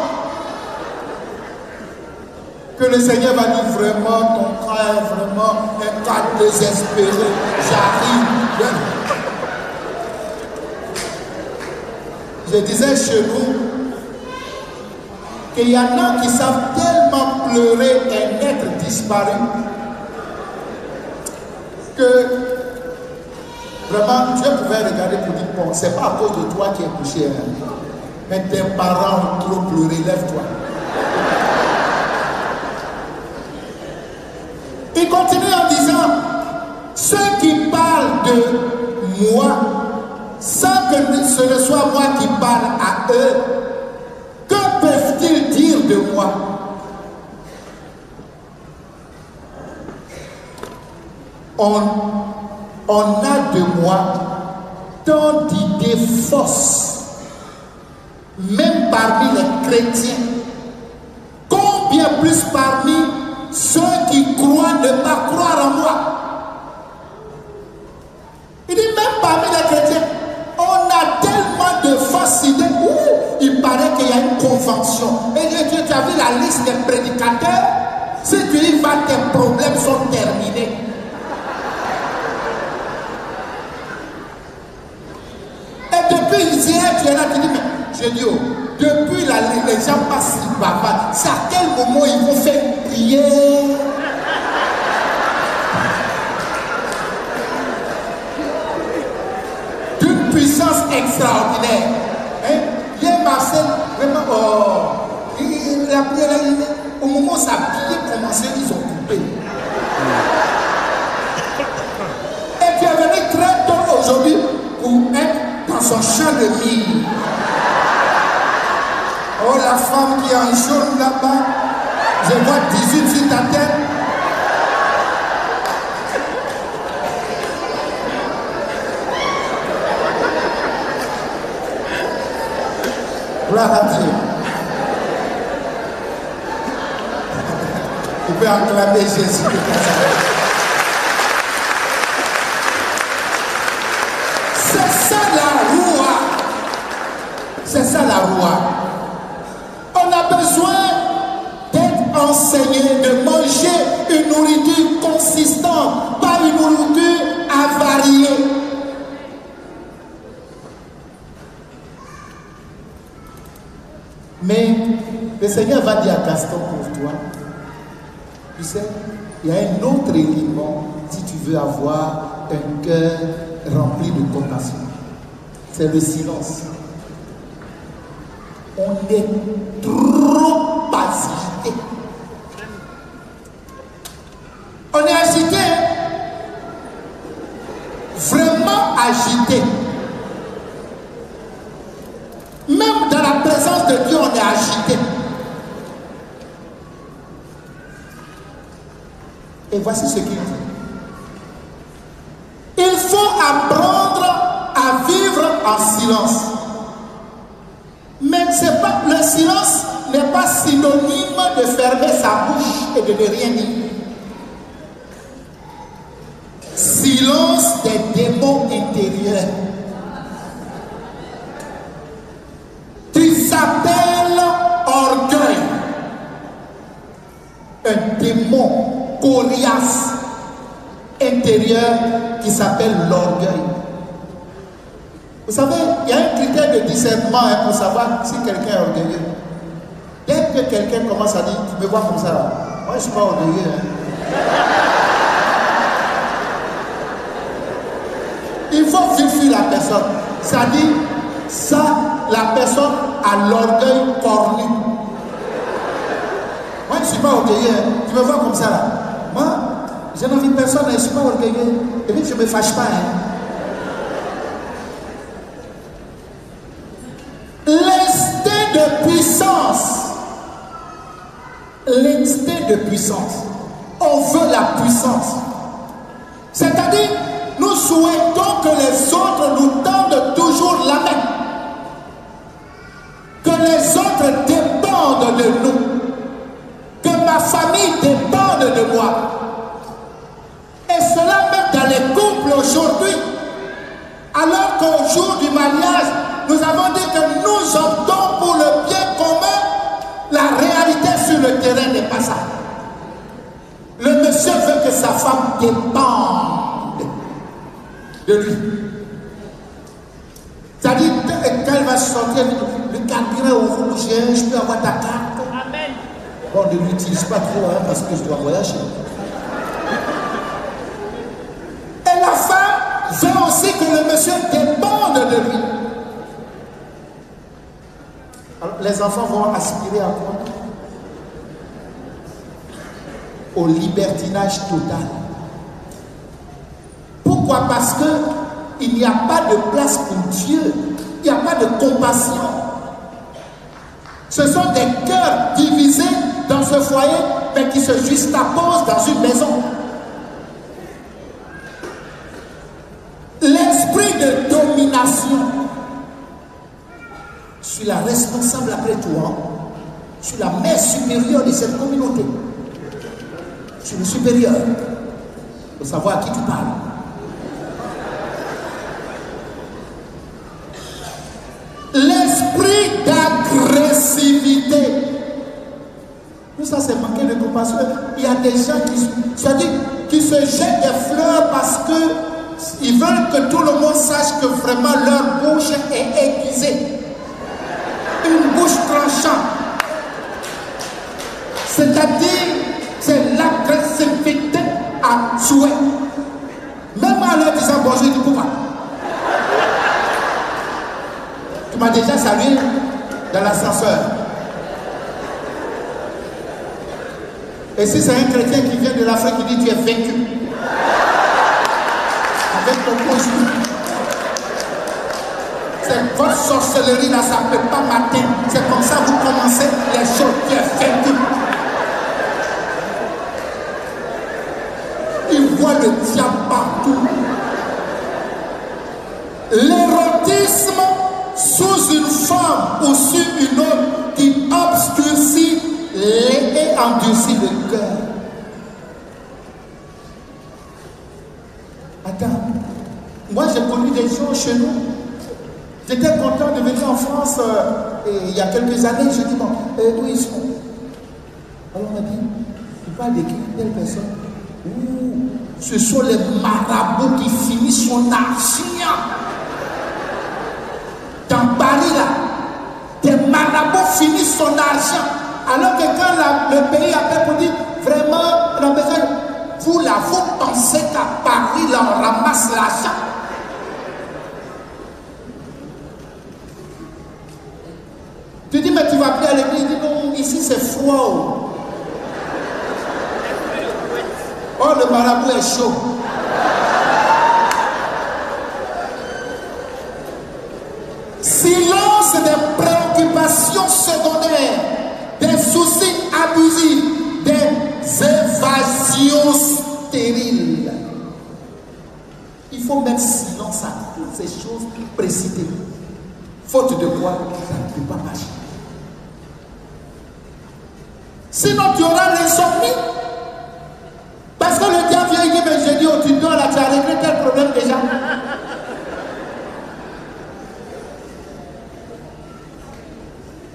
que le Seigneur va dire vraiment ton frère, vraiment un cas désespéré, j'arrive. Je disais chez nous qu'il y en a qui savent tellement pleurer un être disparu que vraiment Dieu pouvait regarder pour dire bon, c'est pas à cause de toi qui es couché, hein, mais tes parents ont trop pleuré, lève-toi. à eux, que peuvent-ils dire de moi? On a de moi tant d'idées fausses, même parmi les chrétiens. Combien plus parmi ceux qui croient ne pas croire en moi? Il dit même parmi les chrétiens, on a tellement de fausses idées. Il paraît qu'il y a une convention. Et tu as vu la liste des prédicateurs? Si tu y vas, tes problèmes sont terminés. Et depuis hier, tu es là, tu dis, mais je dis, depuis les gens passent sur papa, c'est à quel moment ils vont faire une prière? D'une puissance extraordinaire. Hein? Hier, Marcel, vraiment, la prière, au moment où sa prière commençait, ils ont coupé. Et tu es venu très tôt aujourd'hui pour être dans son champ de mille. Oh, la femme qui est en jaune là-bas, je vois 18 sur ta tête. Gloire à Dieu. Tu peux acclamer Jésus de Nazareth. C'est ça la roua. C'est ça la roua. On a besoin d'être enseigné, de manger une nourriture consistante, pas une nourriture avariée. Mais le Seigneur va dire à Gaston pour toi, tu sais, il y a un autre élément si tu veux avoir un cœur rempli de compassion. C'est le silence. On est trop agité. On est agité. Vraiment agité. Même dans la présence de Dieu, on est agité. Et voici ce qu'il dit. Il faut apprendre à vivre en silence. Mais le silence n'est pas synonyme de fermer sa bouche et de ne rien dire. Silence des démons intérieurs. Tu s'appelles orgueil. Un démon coriace intérieur qui s'appelle l'orgueil. Vous savez, il y a un critère de discernement pour savoir si quelqu'un est orgueilleux. Dès que quelqu'un commence à dire, tu me vois comme ça, moi je ne suis pas orgueilleux. Il faut vérifier la personne. Ça dit, ça, la personne a l'orgueil cornu. Moi je ne suis pas orgueilleux. Tu me vois comme ça. Moi, je n'envie personne, je ne suis pas orgueilleux. Et puis je ne me fâche pas. L'instinct de puissance. L'instinct de puissance. On veut la puissance. C'est-à-dire, nous souhaitons que les autres nous tendent toujours la main. Que les autres dépendent de nous. Que ma famille dépende de moi. Et cela même dans les couples aujourd'hui. Alors qu'au jour du mariage, nous avons dit que nous optons pour le bien commun. La réalité sur le terrain n'est pas ça. Le monsieur veut que sa femme dépende de lui. C'est-à-dire, quand elle va sortir, le carburant au rouge, je peux avoir ta carte. Amen. Bon, ne l'utilise pas trop parce que je dois voyager. Et la femme veut aussi que le monsieur dépende de lui. Alors, les enfants vont aspirer à quoi? Au libertinage total. Pourquoi? Parce qu'il n'y a pas de place pour Dieu. Il n'y a pas de compassion. Ce sont des cœurs divisés dans ce foyer, mais qui se juxtaposent dans une maison. L'esprit de domination. Je suis la responsable après toi. Je suis la mère supérieure de cette communauté. Je suis le supérieur. Il faut savoir à qui tu parles. L'esprit d'agressivité. Tout ça, c'est manquer de compassion. Il y a des gens qui se jettent des fleurs parce qu'ils veulent que tout le monde sache que vraiment leur bouche est aiguisée. Une bouche tranchante. C'est-à-dire, c'est l'agressivité à souhait. Même en leur disant bonjour, je dis pourquoi. Tu m'as déjà salué dans l'ascenseur. Et si c'est un chrétien qui vient de l'Afrique qui dit tu es vaincu. Avec ton bonjour. C'est votre sorcellerie là, ça ne peut pas m'atteindre. C'est comme ça que vous commencez les choses. Tu es vaincu. Il voit le diable partout. L'érotisme sous une forme ou sur une autre qui obscurcit et endurcit le cœur. Attends, moi j'ai connu des gens chez nous. J'étais content de venir en France il y a quelques années. Je dis bon, où ils sont? Alors on m'a dit, il parle de qui? Telle personne. Ouh, ce sont les marabouts qui finissent son argent. Dans Paris là, des marabouts finissent son argent. Alors que quand le pays appelle pour dire vraiment, on a besoin, vous là, vous pensez qu'à Paris là on ramasse l'argent. Tu dis mais tu vas plus à l'église, il dit non, ici c'est froid. Oh, le marabout est chaud. Silence des préoccupations secondaires, des soucis abusifs, des évasions stériles. Il faut mettre silence à toutes ces choses précitées. Faute de quoi, ça ne peut pas marcher. Sinon, tu auras l'insomnie. Parce que le diable vient et dit, mais j'ai dit, oh, tu dors là, tu as réglé tel problème déjà.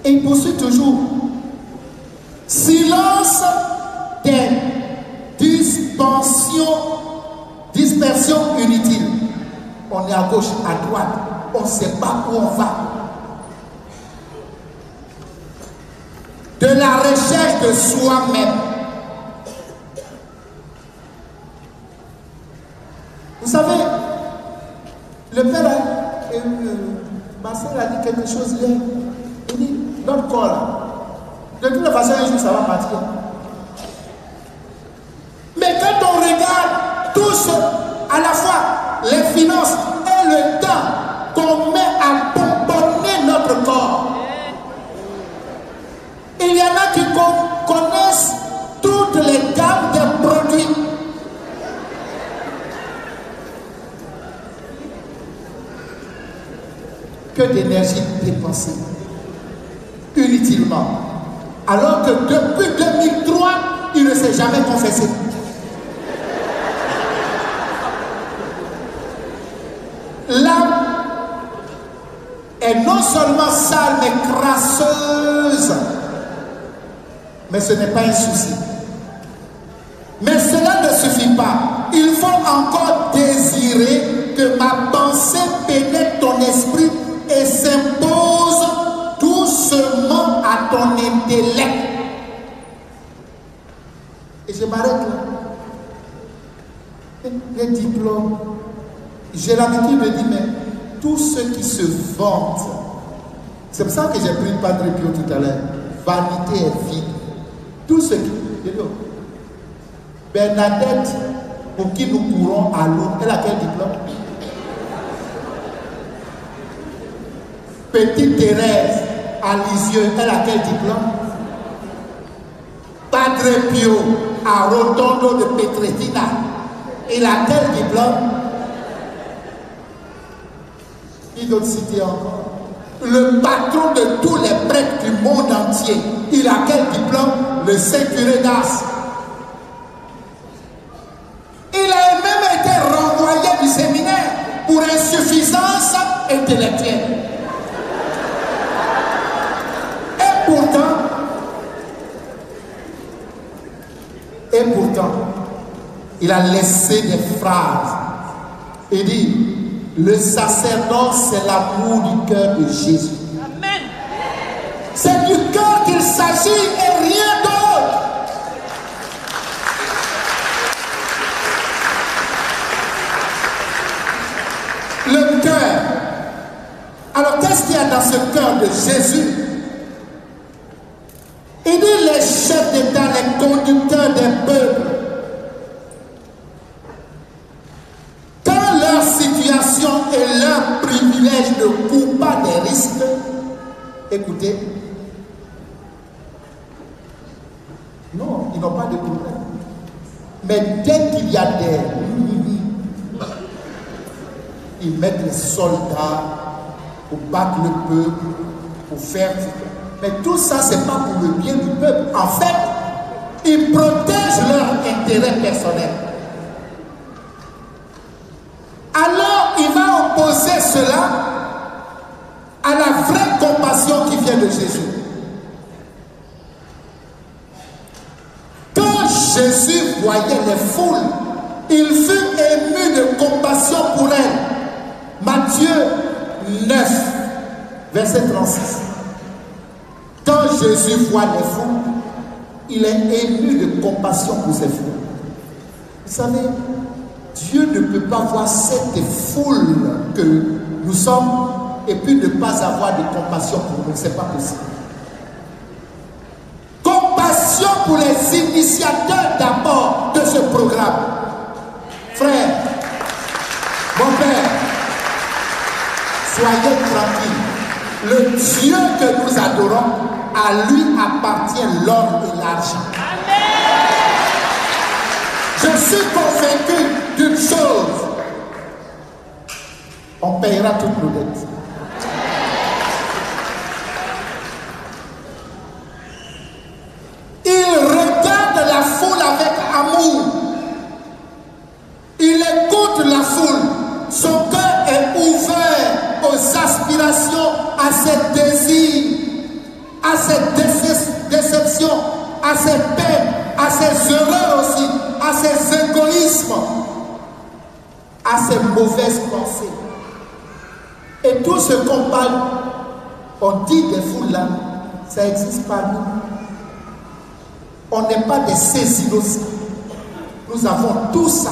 Et il poursuit toujours. Silence des dispersions inutiles. On est à gauche, à droite, on ne sait pas où on va. De la recherche de soi-même. Vous savez, le père, Marcel a dit quelque chose hier. Il dit, notre corps là, de toute façon, un jour ça va partir. Mais quand on regarde tout ce, à la fois les finances et le temps qu'on met à pomponner notre corps, il y en a qui connaissent toutes les gammes des produits. Que d'énergie dépensée inutilement. Alors que depuis 2003, il ne s'est jamais confessé. L'âme est non seulement sale, mais crasseuse. Mais ce n'est pas un souci. Mais cela ne suffit pas. Il faut encore désirer que ma pensée pénètre ton esprit et s'impose doucement à ton intellect. Et je m'arrête là. Les diplômes, j'ai l'habitude de dire, mais tous ceux qui se vantent, c'est pour ça que j'ai pris Padre Pio tout à l'heure, vanité est vide. Tous ceux qui... Bernadette, pour qui nous courons à l'eau, elle a quel diplôme? Petite Thérèse, à Lisieux, elle a quel diplôme? Padre Pio à Rotondo de Petretina, il a quel diplôme? Qui d'autre citer encore? Le patron de tous les prêtres du monde entier, il a quel diplôme? Le Saint-Curé d'Ars. Il a même été renvoyé du séminaire pour insuffisance intellectuelle. Et pourtant, il a laissé des phrases. Il dit, le sacerdoce, c'est l'amour du cœur de Jésus. Amen. C'est du cœur qu'il s'agit et rien d'autre. Le cœur. Alors, qu'est-ce qu'il y a dans ce cœur de Jésus? Il dit les chefs d'État, les conducteurs des peuples, quand leur situation et leur privilège ne courent pas des risques, écoutez, non, ils n'ont pas de problème. Mais dès qu'il y a des... ils mettent les soldats pour battre le peuple, pour faire... Mais tout ça, ce n'est pas pour le bien du peuple. En fait, ils protègent leur intérêt personnel. Alors, il va opposer cela à la vraie compassion qui vient de Jésus. Quand Jésus voyait les foules, il fut ému de compassion pour elles. Matthieu 9, verset 36. Quand Jésus voit les foules, il est ému de compassion pour ces foules. Vous savez, Dieu ne peut pas voir cette foule que nous sommes et puis ne pas avoir de compassion pour nous. Ce n'est pas possible. Compassion pour les initiateurs d'abord de ce programme. Frère, mon père, soyez tranquilles. Le Dieu que nous adorons, à lui appartient l'or et l'argent. Je suis convaincu d'une chose. On payera toutes nos dettes. Il regarde la foule avec amour. Il écoute la foule. Son cœur est ouvert aux aspirations, à ses désirs, à ses déceptions, à ses peines, à ses erreurs aussi, à ses égoïsmes, à ses mauvaises pensées. Et tout ce qu'on parle, on dit des foules là, ça existe pas nous. On n'est pas des saisinos. Nous avons tout ça.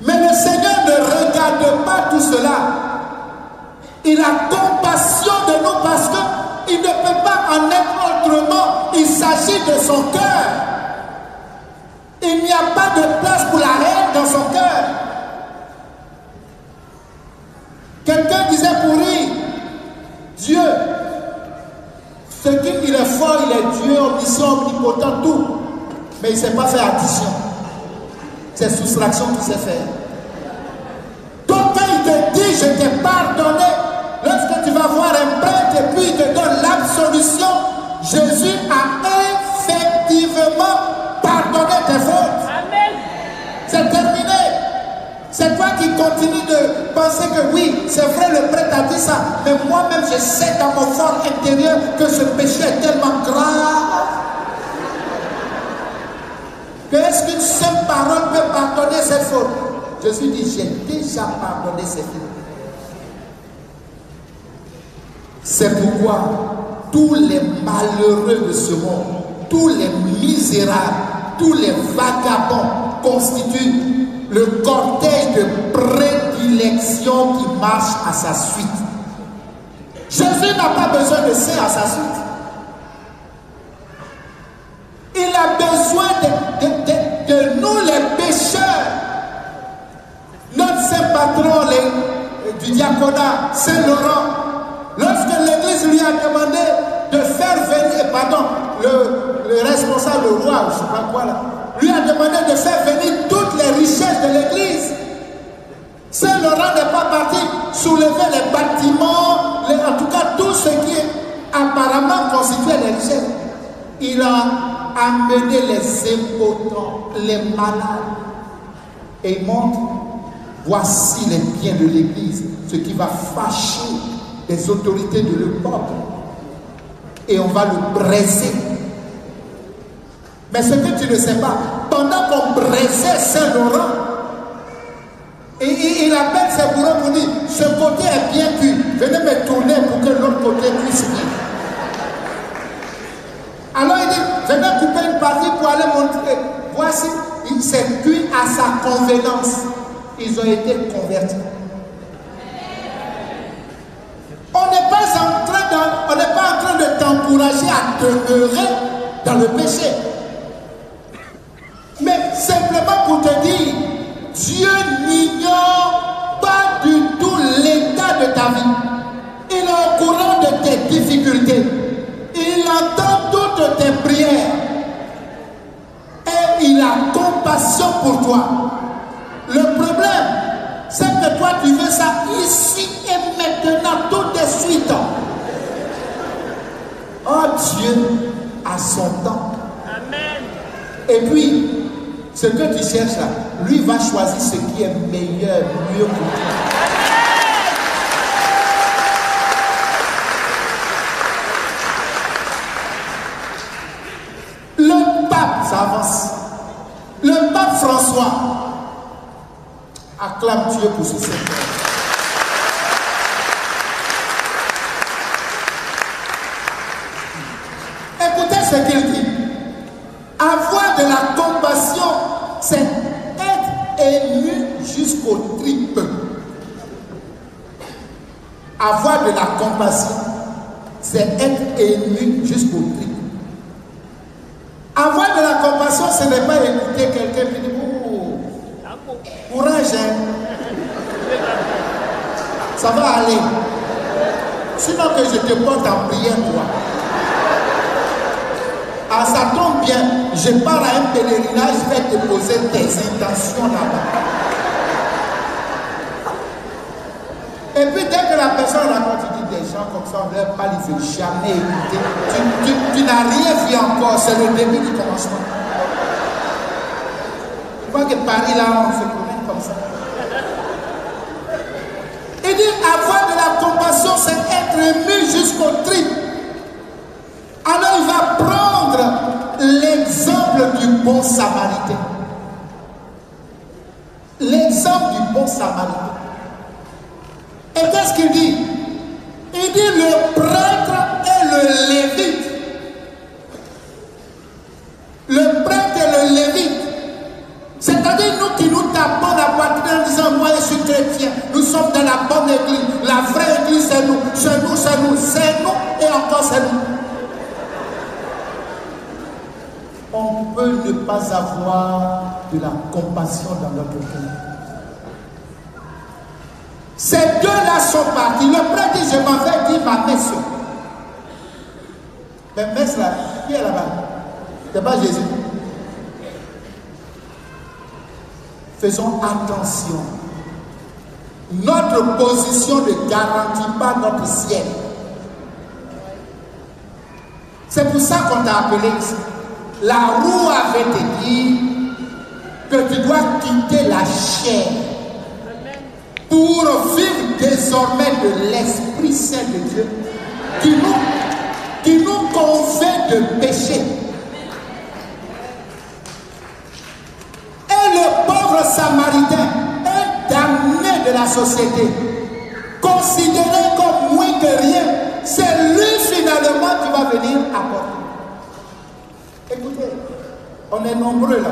Mais le Seigneur ne regarde pas tout cela. Il a compassion de nous parce qu'il ne peut pas en être autrement. Il s'agit de son cœur. Il n'y a pas de place pour la haine dans son cœur. Quelqu'un disait pour lui, Dieu, ce qu'il est fort, il est Dieu, omniscient, omnipotent, tout. Mais il ne sait pas faire addition. C'est soustraction qu'il sait faire. Donc quand il te dit, je t'ai pardonné, lorsque tu vas voir un prêtre et puis il te donne l'absolution, Jésus a effectivement pardonné tes fautes. Amen. C'est terminé. C'est toi qui continues de penser que oui, c'est vrai, le prêtre a dit ça, mais moi-même je sais dans mon fort intérieur que ce péché est tellement grave. Que est-ce qu'une seule parole peut pardonner cette faute? Jésus dit, j'ai déjà pardonné ces fautes. C'est pourquoi tous les malheureux de ce monde, tous les misérables, tous les vagabonds constituent le cortège de prédilection qui marche à sa suite. Jésus n'a pas besoin de ça à sa suite. Il a besoin de nous les pécheurs. Notre saint patron du diaconat, Saint Laurent, lorsque l'église l'église lui a demandé de faire venir, pardon, le responsable, le roi, je ne sais pas quoi là, lui a demandé de faire venir toutes les richesses de l'église. Saint-Laurent n'est pas parti soulever les bâtiments, en tout cas tout ce qui apparemment constituait les richesses. Il a amené les impotents, les malades. Et il montre, voici les biens de l'église, ce qui va fâcher les autorités de l'Europe. Et on va le briser. Mais ce que tu ne sais pas, pendant qu'on brisait Saint-Laurent, il appelle ses bourreaux pour dire, ce côté est bien cuit, venez me tourner pour que l'autre côté cuise bien. Alors il dit, venez couper une partie pour aller montrer, voici, il s'est cuit à sa convenance. Ils ont été convertis. On n'est pas en train de t'encourager à demeurer dans le péché. Mais simplement pour te dire, Dieu n'ignore pas du tout l'état de ta vie. Il est au courant de tes difficultés. Il entend toutes tes prières. Et il a compassion pour toi. Le problème, c'est que toi tu veux ça ici et maintenant, tout de suite. Oh, Dieu a son temps. Amen. Et puis, ce que tu cherches là, lui va choisir ce qui est meilleur, mieux pour toi. Le pape, ça avance. Le pape François acclame Dieu pour ce Seigneur. Écoutez ce qu'il dit. Avoir de la compassion, c'est être ému jusqu'aux tripes. Avoir de la compassion, c'est être ému jusqu'aux tripes. Avoir de la compassion, ce n'est pas écouter quelqu'un qui dit, oh, courage, hein. Ça va aller. Sinon que je te porte en prière, toi. Ah, ça tombe bien, je pars à un pèlerinage, je vais te poser tes intentions là-bas. Et puis dès que la personne raconte, tu dis des gens comme ça, on ne leur parle, il ne faut jamais écouter. Tu n'as rien vu encore, c'est le début du commencement. Tu vois que Paris là, on se promène comme ça. Il dit avoir de la compassion, c'est être ému jusqu'au tripes. Alors il va prendre l'exemple du bon samaritain. L'exemple du bon samaritain. Et qu'est-ce qu'il dit? Il dit le prêtre et le lévite. Le prêtre et le lévite. C'est-à-dire nous qui nous tapons la poitrine en disant moi je suis chrétien, nous sommes dans la bonne église. La vraie église c'est nous, c'est nous, c'est nous, c'est nous et encore c'est nous. On peut ne pas avoir de la compassion dans notre cœur. Ces deux-là sont partis. Le prêtre dit, je m'en vais dire ma messe. Mais messe là, qui est là-bas? C'est pas Jésus. Faisons attention. Notre position ne garantit pas notre ciel. C'est pour ça qu'on t'a appelé ici. La roue avait te dit que tu dois quitter la chair pour vivre désormais de l'Esprit Saint de Dieu qui nous convainc de péché. Et le pauvre samaritain est damné de la société, considéré comme moins que rien. C'est lui finalement qui va venir apporter. Écoutez, on est nombreux là.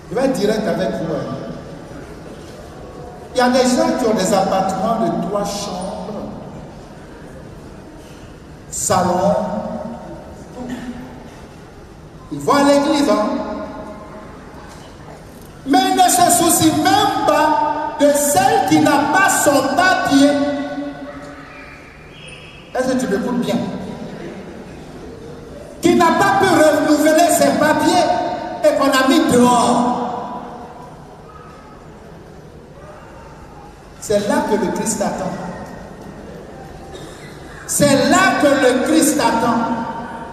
Je vais être direct avec vous. Il y a des gens qui ont des appartements de 3 chambres, salon. Ils vont à l'église, hein? Mais ils ne se soucient même pas de celle qui n'a pas son papier. tu m'écoutes bien, qui n'a pas pu renouveler ses papiers et qu'on a mis dehors. C'est là que le Christ attend. C'est là que le Christ attend.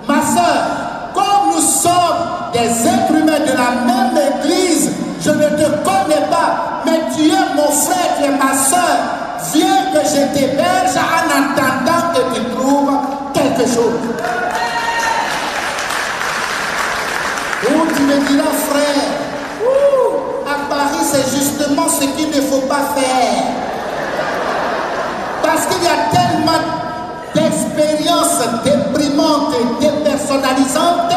Ma soeur, comme nous sommes des êtres humains de la même église, je ne te connais pas, mais tu es mon frère, tu es ma soeur. Viens que je t'héberge en attendant que tu trouves quelque chose. Ou tu me diras, frère, à Paris, c'est justement ce qu'il ne faut pas faire. Parce qu'il y a tellement d'expériences déprimantes et dépersonnalisantes.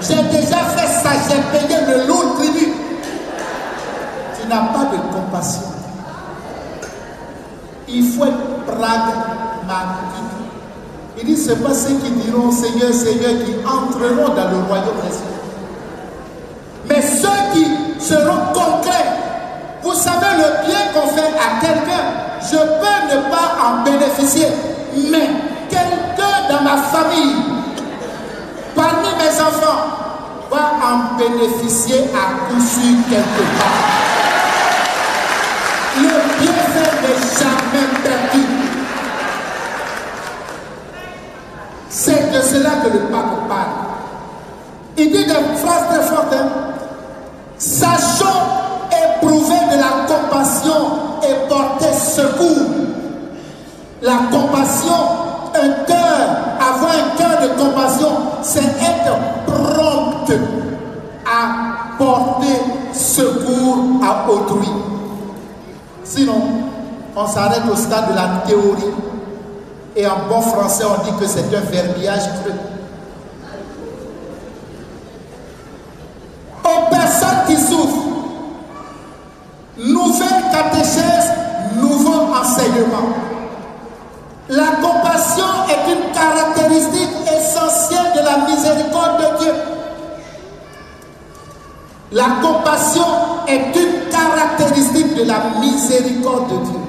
J'ai déjà fait ça, j'ai payé le lourd tribut. Tu n'as pas de compassion. Il faut être pragmatique. Il dit, ce n'est pas ceux qui diront Seigneur, Seigneur, qui entreront dans le royaume des cieux. Mais ceux qui seront concrets. Vous savez le bien qu'on fait à quelqu'un. Je peux ne pas en bénéficier. Mais quelqu'un dans ma famille, parmi mes enfants, va en bénéficier à coup sûr quelque part. Le bienfait n'est jamais perdu. C'est de cela que le pape parle. Il dit des phrases très fortes. Sachons éprouver de la compassion et porter secours. La compassion, un cœur, avoir un cœur de compassion, c'est être prompt à porter secours à autrui. Sinon, on s'arrête au stade de la théorie et en bon français, on dit que c'est un verbiage creux. Aux personnes qui souffrent, nouvelle catéchèse, nouveau enseignement. La compassion est une caractéristique essentielle de la miséricorde de Dieu. La compassion est une caractéristique de la miséricorde de Dieu.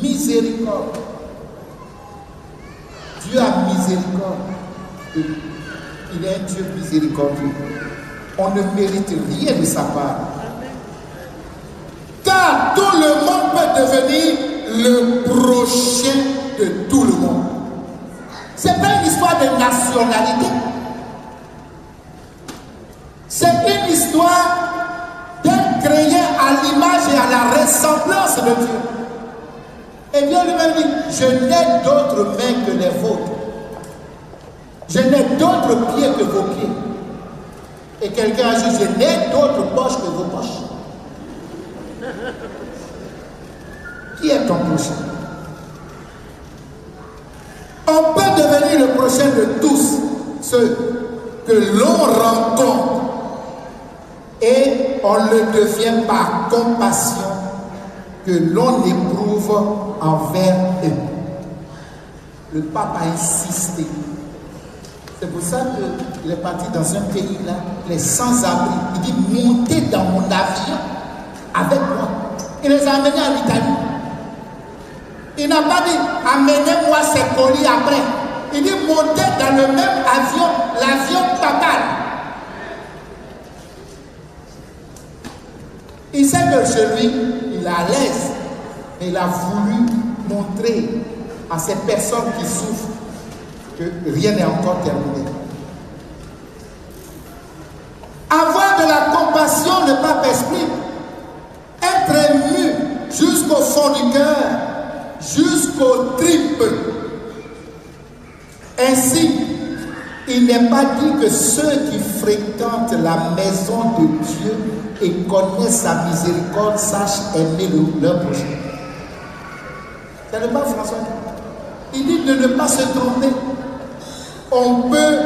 Miséricorde. Dieu a miséricorde. Il est un Dieu miséricordieux. On ne mérite rien de sa part. Car tout le monde peut devenir le prochain de tout le monde. Ce n'est pas une histoire de nationalité. C'est une histoire d'être créé à l'image et à la ressemblance de Dieu. Et Dieu lui-même dit, je n'ai d'autres mains que les vôtres. Je n'ai d'autres pieds que vos pieds. Et quelqu'un a dit, je n'ai d'autres poches que vos poches. Qui est ton prochain? On peut devenir le prochain de tous ceux que l'on rencontre et on le devient par compassion que l'on éprouve envers eux. Le pape a insisté. C'est pour ça qu'il est parti dans un pays là, les sans-abri. Il dit, montez dans mon avion avec moi. Il les a amenés en Italie. Il n'a pas dit, amenez-moi ces colis après. Il dit, montez dans le même avion, l'avion papal. Il sait que chez lui, il est à l'aise. Mais il a voulu montrer à ces personnes qui souffrent que rien n'est encore terminé. Avoir de la compassion, le pape explique, être ému jusqu'au fond du cœur, jusqu'aux tripes. Ainsi, il n'est pas dit que ceux qui fréquentent la maison de Dieu et connaissent sa miséricorde sachent aimer leur prochain. C'est le pape François. Il dit de ne pas se tromper. On peut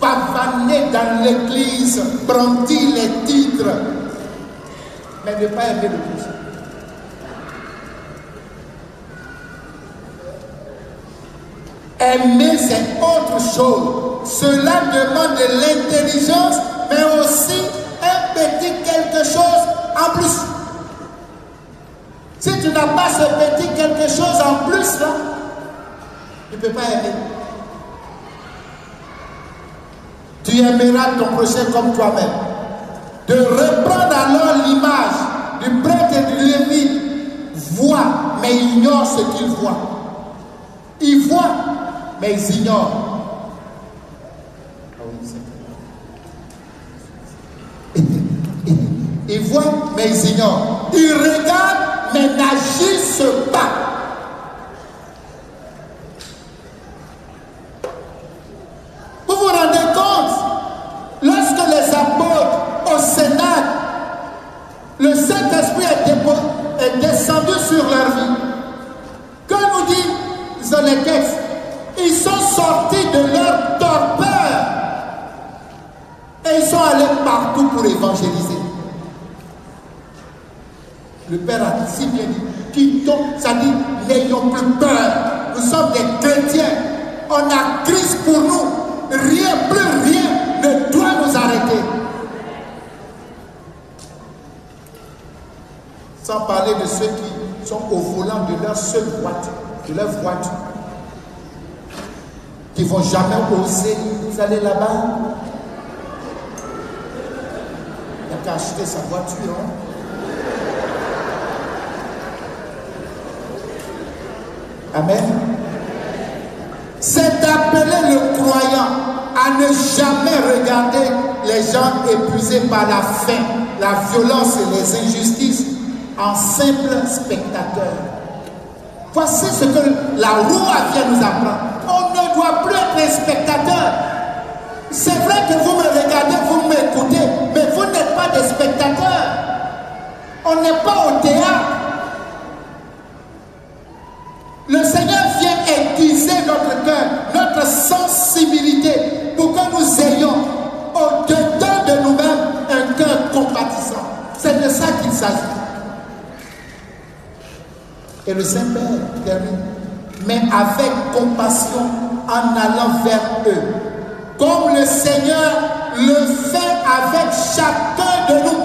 pavaner dans l'église, brandir les titres, mais ne pas aimer le prochain. Aimer, c'est autre chose. Cela demande de l'intelligence, mais aussi un petit quelque chose en plus. Si tu tu n'as pas ce petit quelque chose en plus là, tu ne peux pas aimer. Tu aimeras ton prochain comme toi-même. De reprendre alors l'image du prêtre et du lévite, voit, mais ignore ce qu'il voit. Ils voient, mais ils ignorent. Ils voient, mais ils ignorent. Ils regardent, mais n'agissent pas. Vous vous rendez compte? Lorsque les apôtres au Sénat, le Saint-Esprit est descendu sur leur vie. Que nous disent les textes? Ils sont sortis de leur torpeur et ils sont allés partout pour évangéliser. Le Père a si bien dit, quittons, ça dit, n'ayons plus peur. Nous sommes des chrétiens. On a Christ pour nous. Rien, plus rien ne doit nous arrêter. Sans parler de ceux qui sont au volant de leur seule voiture, qui ne vont jamais oser. Vous allez là-bas, il n'y a qu'à acheter sa voiture. Hein? Amen. C'est d'appeler le croyant à ne jamais regarder les gens épuisés par la faim, la violence et les injustices en simple spectateur. Voici ce que la Roua vient nous apprendre. On ne doit plus être un spectateur. C'est vrai que vous me regardez, vous m'écoutez, mais vous n'êtes pas des spectateurs. On n'est pas au théâtre. Le Seigneur vient aiguiser notre cœur, notre sensibilité, pour que nous ayons au-dedans de nous-mêmes un cœur compatissant. C'est de ça qu'il s'agit. Et le Saint-Père termine. Mais avec compassion en allant vers eux. Comme le Seigneur le fait avec chacun de nous.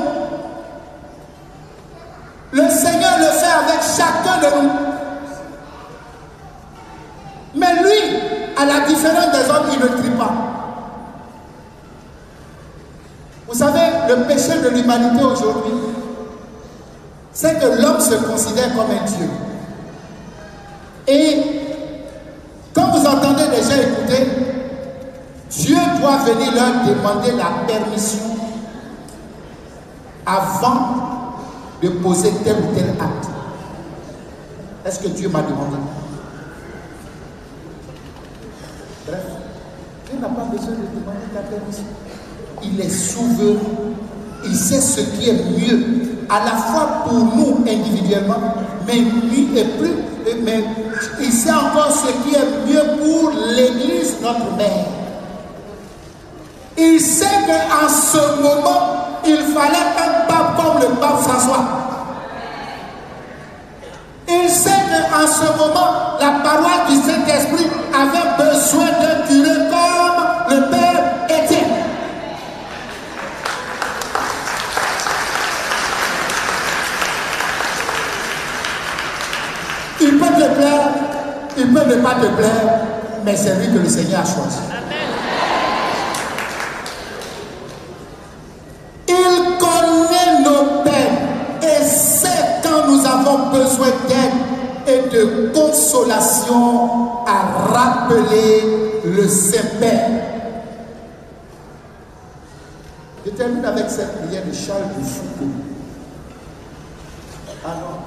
Le Seigneur le fait avec chacun de nous. Mais lui, à la différence des hommes, il ne crie pas. Vous savez, le péché de l'humanité aujourd'hui, c'est que l'homme se considère comme un Dieu. Et quand vous entendez des gens écouter, Dieu doit venir leur demander la permission avant de poser tel ou tel acte. Est-ce que Dieu m'a demandé? Bref, Dieu n'a pas besoin de demander ta permission. Il est souverain. Il sait ce qui est mieux, à la fois pour nous individuellement, mais il sait encore ce qui est mieux pour l'Église, notre mère. Il sait qu'en ce moment, il fallait un pape comme le pape François. Il sait qu'en ce moment, la paroisse du Saint-Esprit avait besoin d'un curé comme le Père Étienne. Il peut te plaire, il peut ne pas te plaire, mais c'est lui que le Seigneur a choisi. Il connaît nos peines et sait quand nous avons besoin d'aide et de consolation à rappeler le Saint-Père. Je termine avec cette prière de Charles de Foucault. Ah non,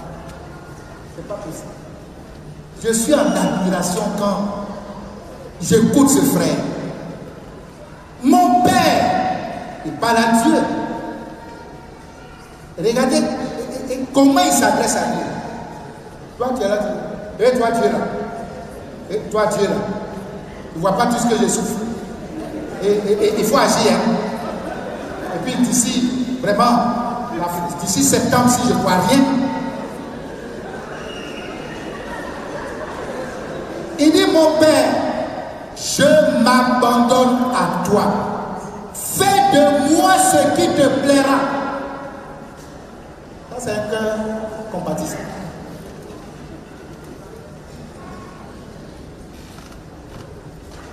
c'est pas possible. Je suis en admiration quand j'écoute ce frère. Mon Père, il parle à Dieu. Regardez comment il s'adresse à Dieu. Toi, tu es là. Et toi, tu es là. Et toi, tu es là. Tu ne vois pas tout ce que je souffre. Et il faut agir. Hein. Et puis d'ici, vraiment, d'ici septembre, si je ne vois rien, il dit, mon Père, je m'abandonne à toi. Fais de moi ce qui te plaira. Ça, c'est un cœur compatissant.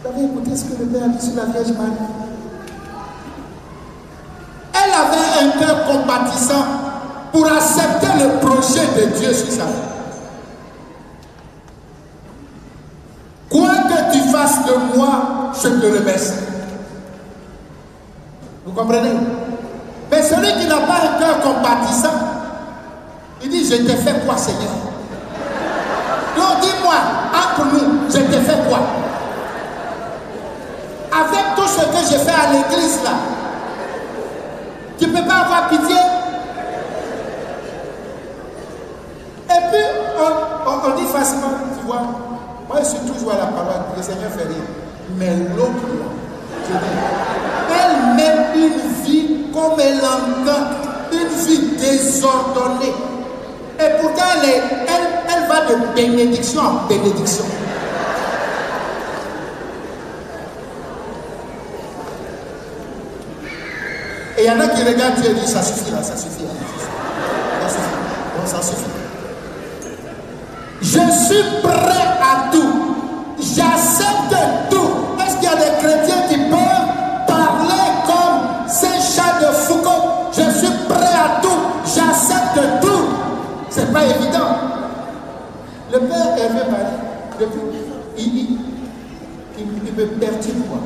Vous avez écouté ce que le Père a dit sur la Vierge Marie? Elle avait un cœur compatissant pour accepter le projet de Dieu sur sa vie. Quoi que tu fasses de moi, je te remercie. Vous comprenez? Mais celui qui n'a pas un cœur compatissant, il dit, je t'ai fait quoi, Seigneur? Donc dis-moi, entre nous, je t'ai fait quoi? Avec tout ce que j'ai fait à l'église là, tu ne peux pas avoir pitié? Et puis, on dit facilement, tu vois, moi je suis toujours à la parole, le Seigneur fait rien. Mais l'autre là, je dis, elle mène une vie comme elle entend, une vie désordonnée. Et pourtant, elle va de bénédiction en bénédiction. Et il y en a qui regardent Dieu et disent, ça suffit là, ça suffit là. Ça suffit. Bon, ça suffit. Je suis prêt à tout. J'accepte tout. Est-ce qu'il y a des chrétiens qui peuvent parler comme Saint-Charles de Foucault? Je suis prêt à tout. J'accepte tout. C'est pas évident. Le Père Hervé Marie, depuis, il me perturbe quoi.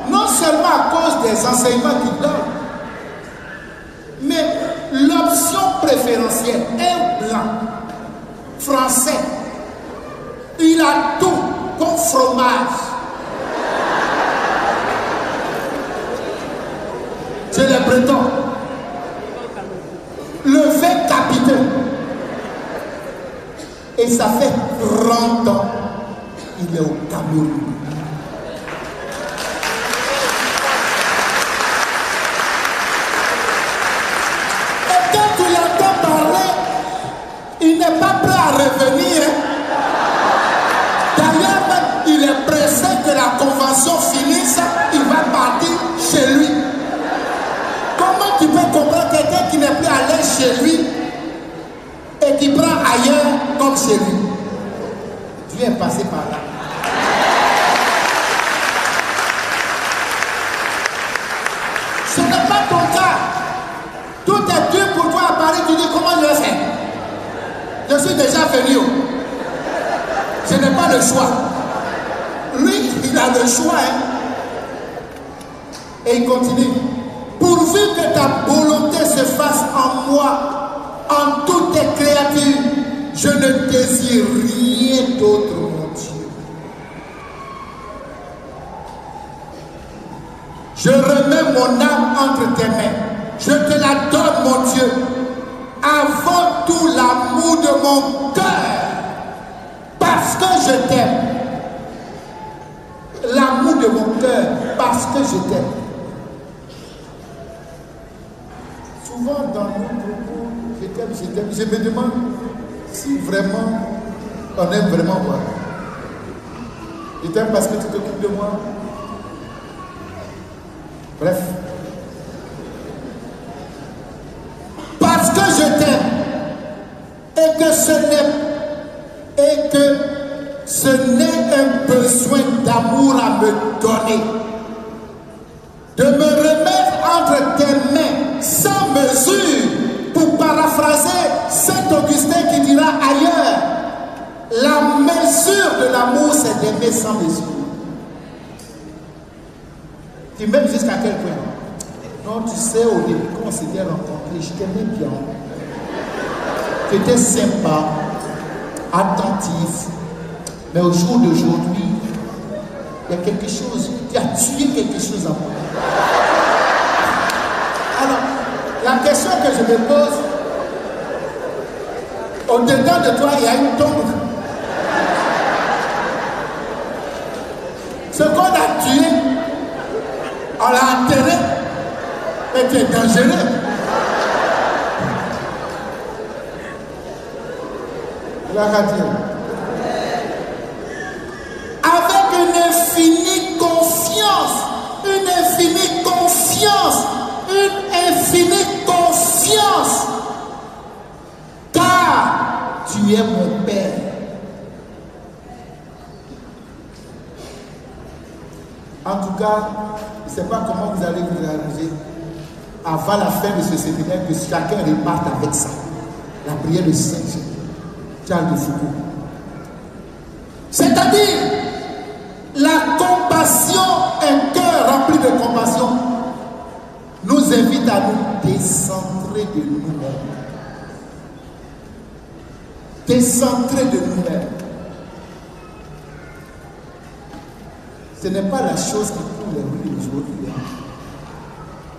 Non seulement à cause des enseignements qu'il donne, mais l'option préférentielle, un blanc, français, il a tout comme fromage. C'est les Bretons. Le vin capiteux. Et ça fait 30 ans, il est au Cameroun. Il n'est pas prêt à revenir. D'ailleurs, il est pressé que la convention finisse. Il va partir chez lui. Comment tu peux comprendre quelqu'un qui n'est plus allé chez lui et qui prend ailleurs comme chez lui? Dieu est passé par là. Ce n'est pas ton cas. Tout est dur pour toi à Paris. Tu dis comment je vais faire? Je suis déjà venu. Je n'ai pas le choix. Lui, il a le choix. Hein? Et il continue. Pourvu que ta volonté se fasse en moi, en toutes tes créatures, je ne désire rien d'autre, mon Dieu. Je remets mon âme entre tes mains. Je te la donne, mon Dieu. Avant tout l'amour de mon cœur, parce que je t'aime. L'amour de mon cœur, parce que je t'aime. Souvent dans nos propos, je t'aime, je me demande si vraiment on aime vraiment moi. Je t'aime parce que tu t'occupes de moi. Bref. Parce que je t'aime et que ce n'est un besoin d'amour à me donner, de me remettre entre tes mains sans mesure, pour paraphraser Saint Augustin qui dira ailleurs, la mesure de l'amour c'est d'aimer sans mesure. Tu m'aimes jusqu'à quel point? Non, tu sais, au début, quand on s'était rencontrés, je t'aimais bien. Tu étais sympa, attentif. Mais au jour d'aujourd'hui, il y a quelque chose, tu as tué quelque chose en moi. Alors, la question que je me pose, au-dedans de toi, il y a une tombe. Ce qu'on a tué, on l'a enterré. Mais tu es dangereux. Avec une infinie confiance, car tu es mon Père. En tout cas, je ne sais pas comment vous allez vous arranger avant la fin de ce séminaire, que chacun reparte avec ça. La prière de Saint Charles de Foucault. C'est-à-dire, la compassion, un cœur rempli de compassion, nous invite à nous décentrer de nous-mêmes. Décentrer de nous-mêmes. Ce n'est pas la chose qui coule les rues aujourd'hui.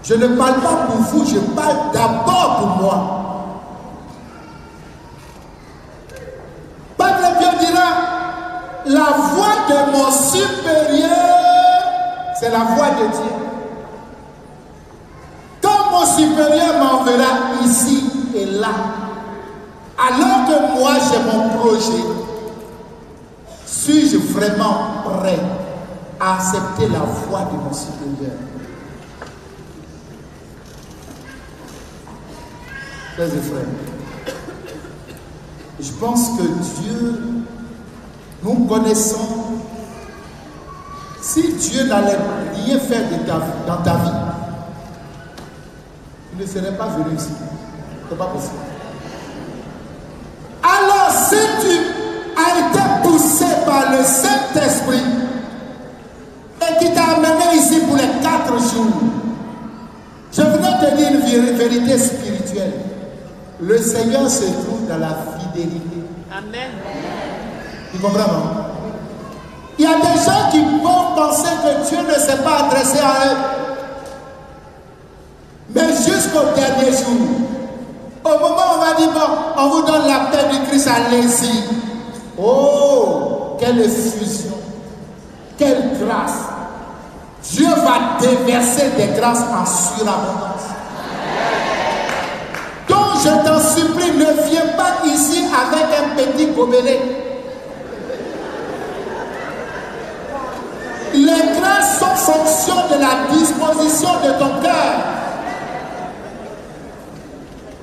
Je ne parle pas pour vous, je parle d'abord pour moi. Padre Pio dira, la voix de mon supérieur, c'est la voix de Dieu. Quand mon supérieur m'enverra ici et là, alors que moi j'ai mon projet, suis-je vraiment prêt à accepter la voix de mon supérieur? Frères et frères, je pense que Dieu, nous connaissons, si Dieu n'allait rien faire dans ta vie, tu ne serais pas venu ici. Ce n'est pas possible. Alors, si tu as été poussé par le Saint-Esprit et qui t'a amené ici pour les 4 jours, je voudrais te dire une vérité spirituelle. Le Seigneur se trouve dans la fidélité. Amen. Tu comprends, non? Il y a des gens qui vont penser que Dieu ne s'est pas adressé à eux. Mais jusqu'au dernier jour, au moment où on va dire, bon, on vous donne la paix du Christ, allez-y. Oh, quelle effusion, quelle grâce. Dieu va déverser des grâces en surabondance. Donc je t'en supplie, ne viens pas ici avec un petit gobelet. Les grâces sont fonction de la disposition de ton cœur.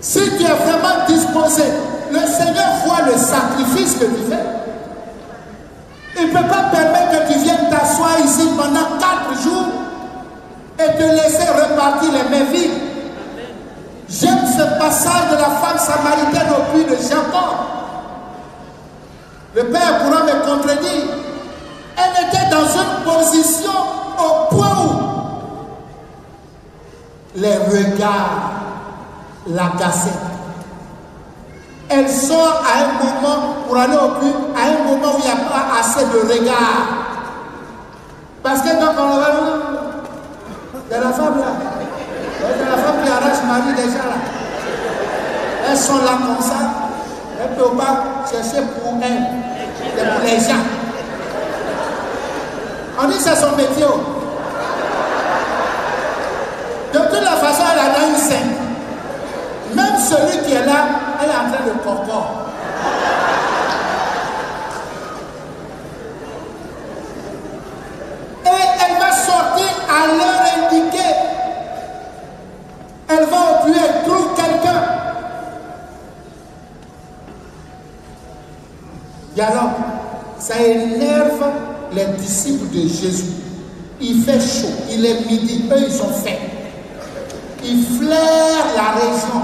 Si tu es vraiment disposé, le Seigneur voit le sacrifice que tu fais. Il ne peut pas permettre que tu viennes t'asseoir ici pendant 4 jours et te laisser repartir les mains vides. J'aime ce passage de la femme samaritaine au puits de Jacob. Le Père pourra me contredire. Elle était dans une position au point où les regards l'agaçaient. Elle sort à un moment pour aller au puits, à un moment où il n'y a pas assez de regards. Parce que donc on va c'est la femme là. C'est la femme qui arrache Marie déjà là. Elles sont là comme ça. Elles ne peuvent pas chercher pour elles. C'est pour les gens. On dit que c'est son métier. De toute la façon, elle a dans une scène. Même celui qui est là, elle est en train de corcor. Et elle va sortir à l'heure indiquée. Elle va au puits, elle trouve quelqu'un. Et alors, ça énerve les disciples de Jésus. Il fait chaud, il est midi, eux ils ont faim. Ils flairent la région.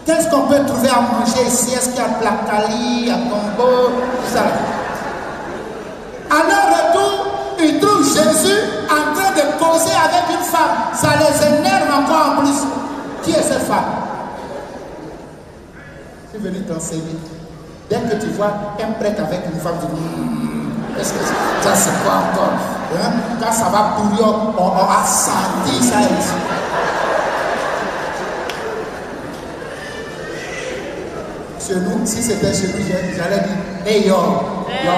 Qu'est-ce qu'on peut trouver à manger ici? Est-ce qu'il y a Placali, à Congo, tout ça? À leur retour, ils trouvent Jésus en train de causer avec une femme. Ça les énerve encore en plus. Qui est cette femme? Je suis venu t'enseigner. Dès que tu vois un prêtre avec une femme, tu dis, est-ce que ça c'est quoi encore? Hein? Quand ça va pourrir, on a senti ça ici. Chez nous, si c'était chez nous, j'allais dire, hey yo, yo.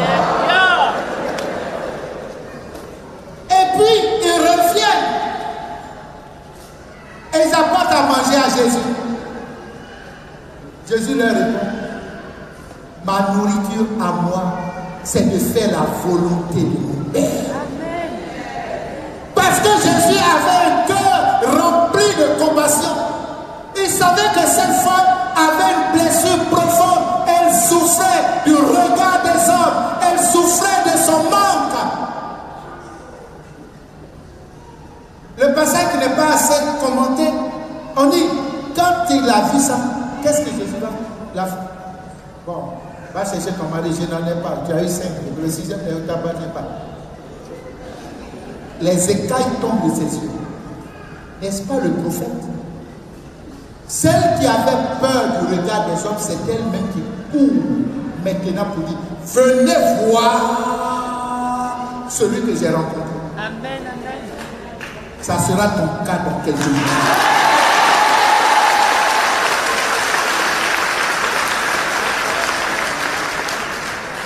Et puis, ils reviennent. Et ils apportent à manger à Jésus. Jésus leur répond, ma nourriture à moi, c'est de faire la volonté de mon Père. Parce que Jésus avait un cœur rempli de compassion. Il savait que cette femme avait une blessure profonde. Elle souffrait du regard des hommes. Elle souffrait de son manque. a vu ça. Qu'est-ce que Jésus va faire? Bon, va chercher ton mari, je n'en ai pas. Tu as eu 5, le 6e ne t'appartient pas. Les écailles tombent de ses yeux. N'est-ce pas le prophète? Celle qui avait peur du regard des hommes, c'est elle-même qui court maintenant pour dire, venez voir celui que j'ai rencontré. Amen, amen. Ça sera ton cas dans quelques minutes.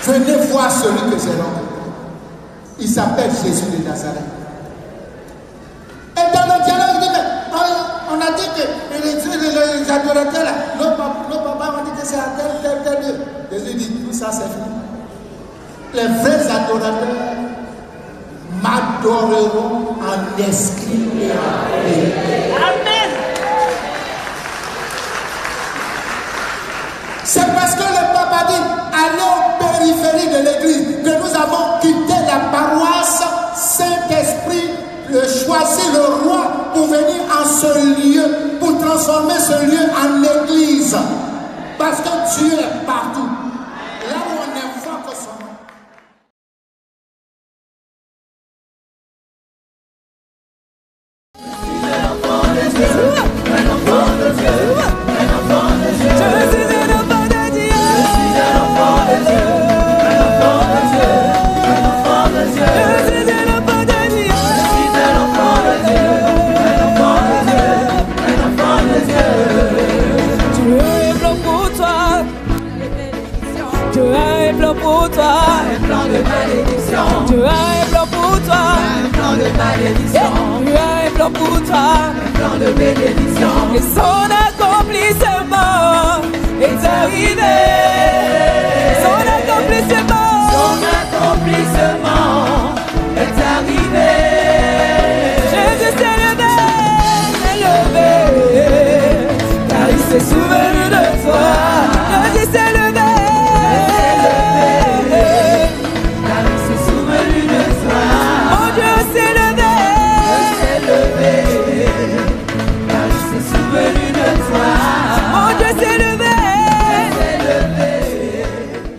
Venez voir celui que j'ai rencontré. Il s'appelle Jésus de Nazareth. Et dans le dialogue, il dit, mais on a dit que les adorateurs, là, nos papas ont dit que c'est à tel Dieu. Jésus dit, tout ça c'est fini. Les vrais adorateurs m'adoreront en esprit et en vérité. Amen. C'est parce que le pape a dit, allez aux périphéries de l'église, que nous avons quitté la paroisse Saint-Esprit, choisi le roi pour venir en ce lieu, pour transformer ce lieu en église. Parce que Dieu est partout. Là où on invoque son nom. Tu as un plan pour toi, un plan de malédiction. Tu as un plan pour toi, un plan de bénédiction. Et son accomplissement est arrivé. Son accomplissement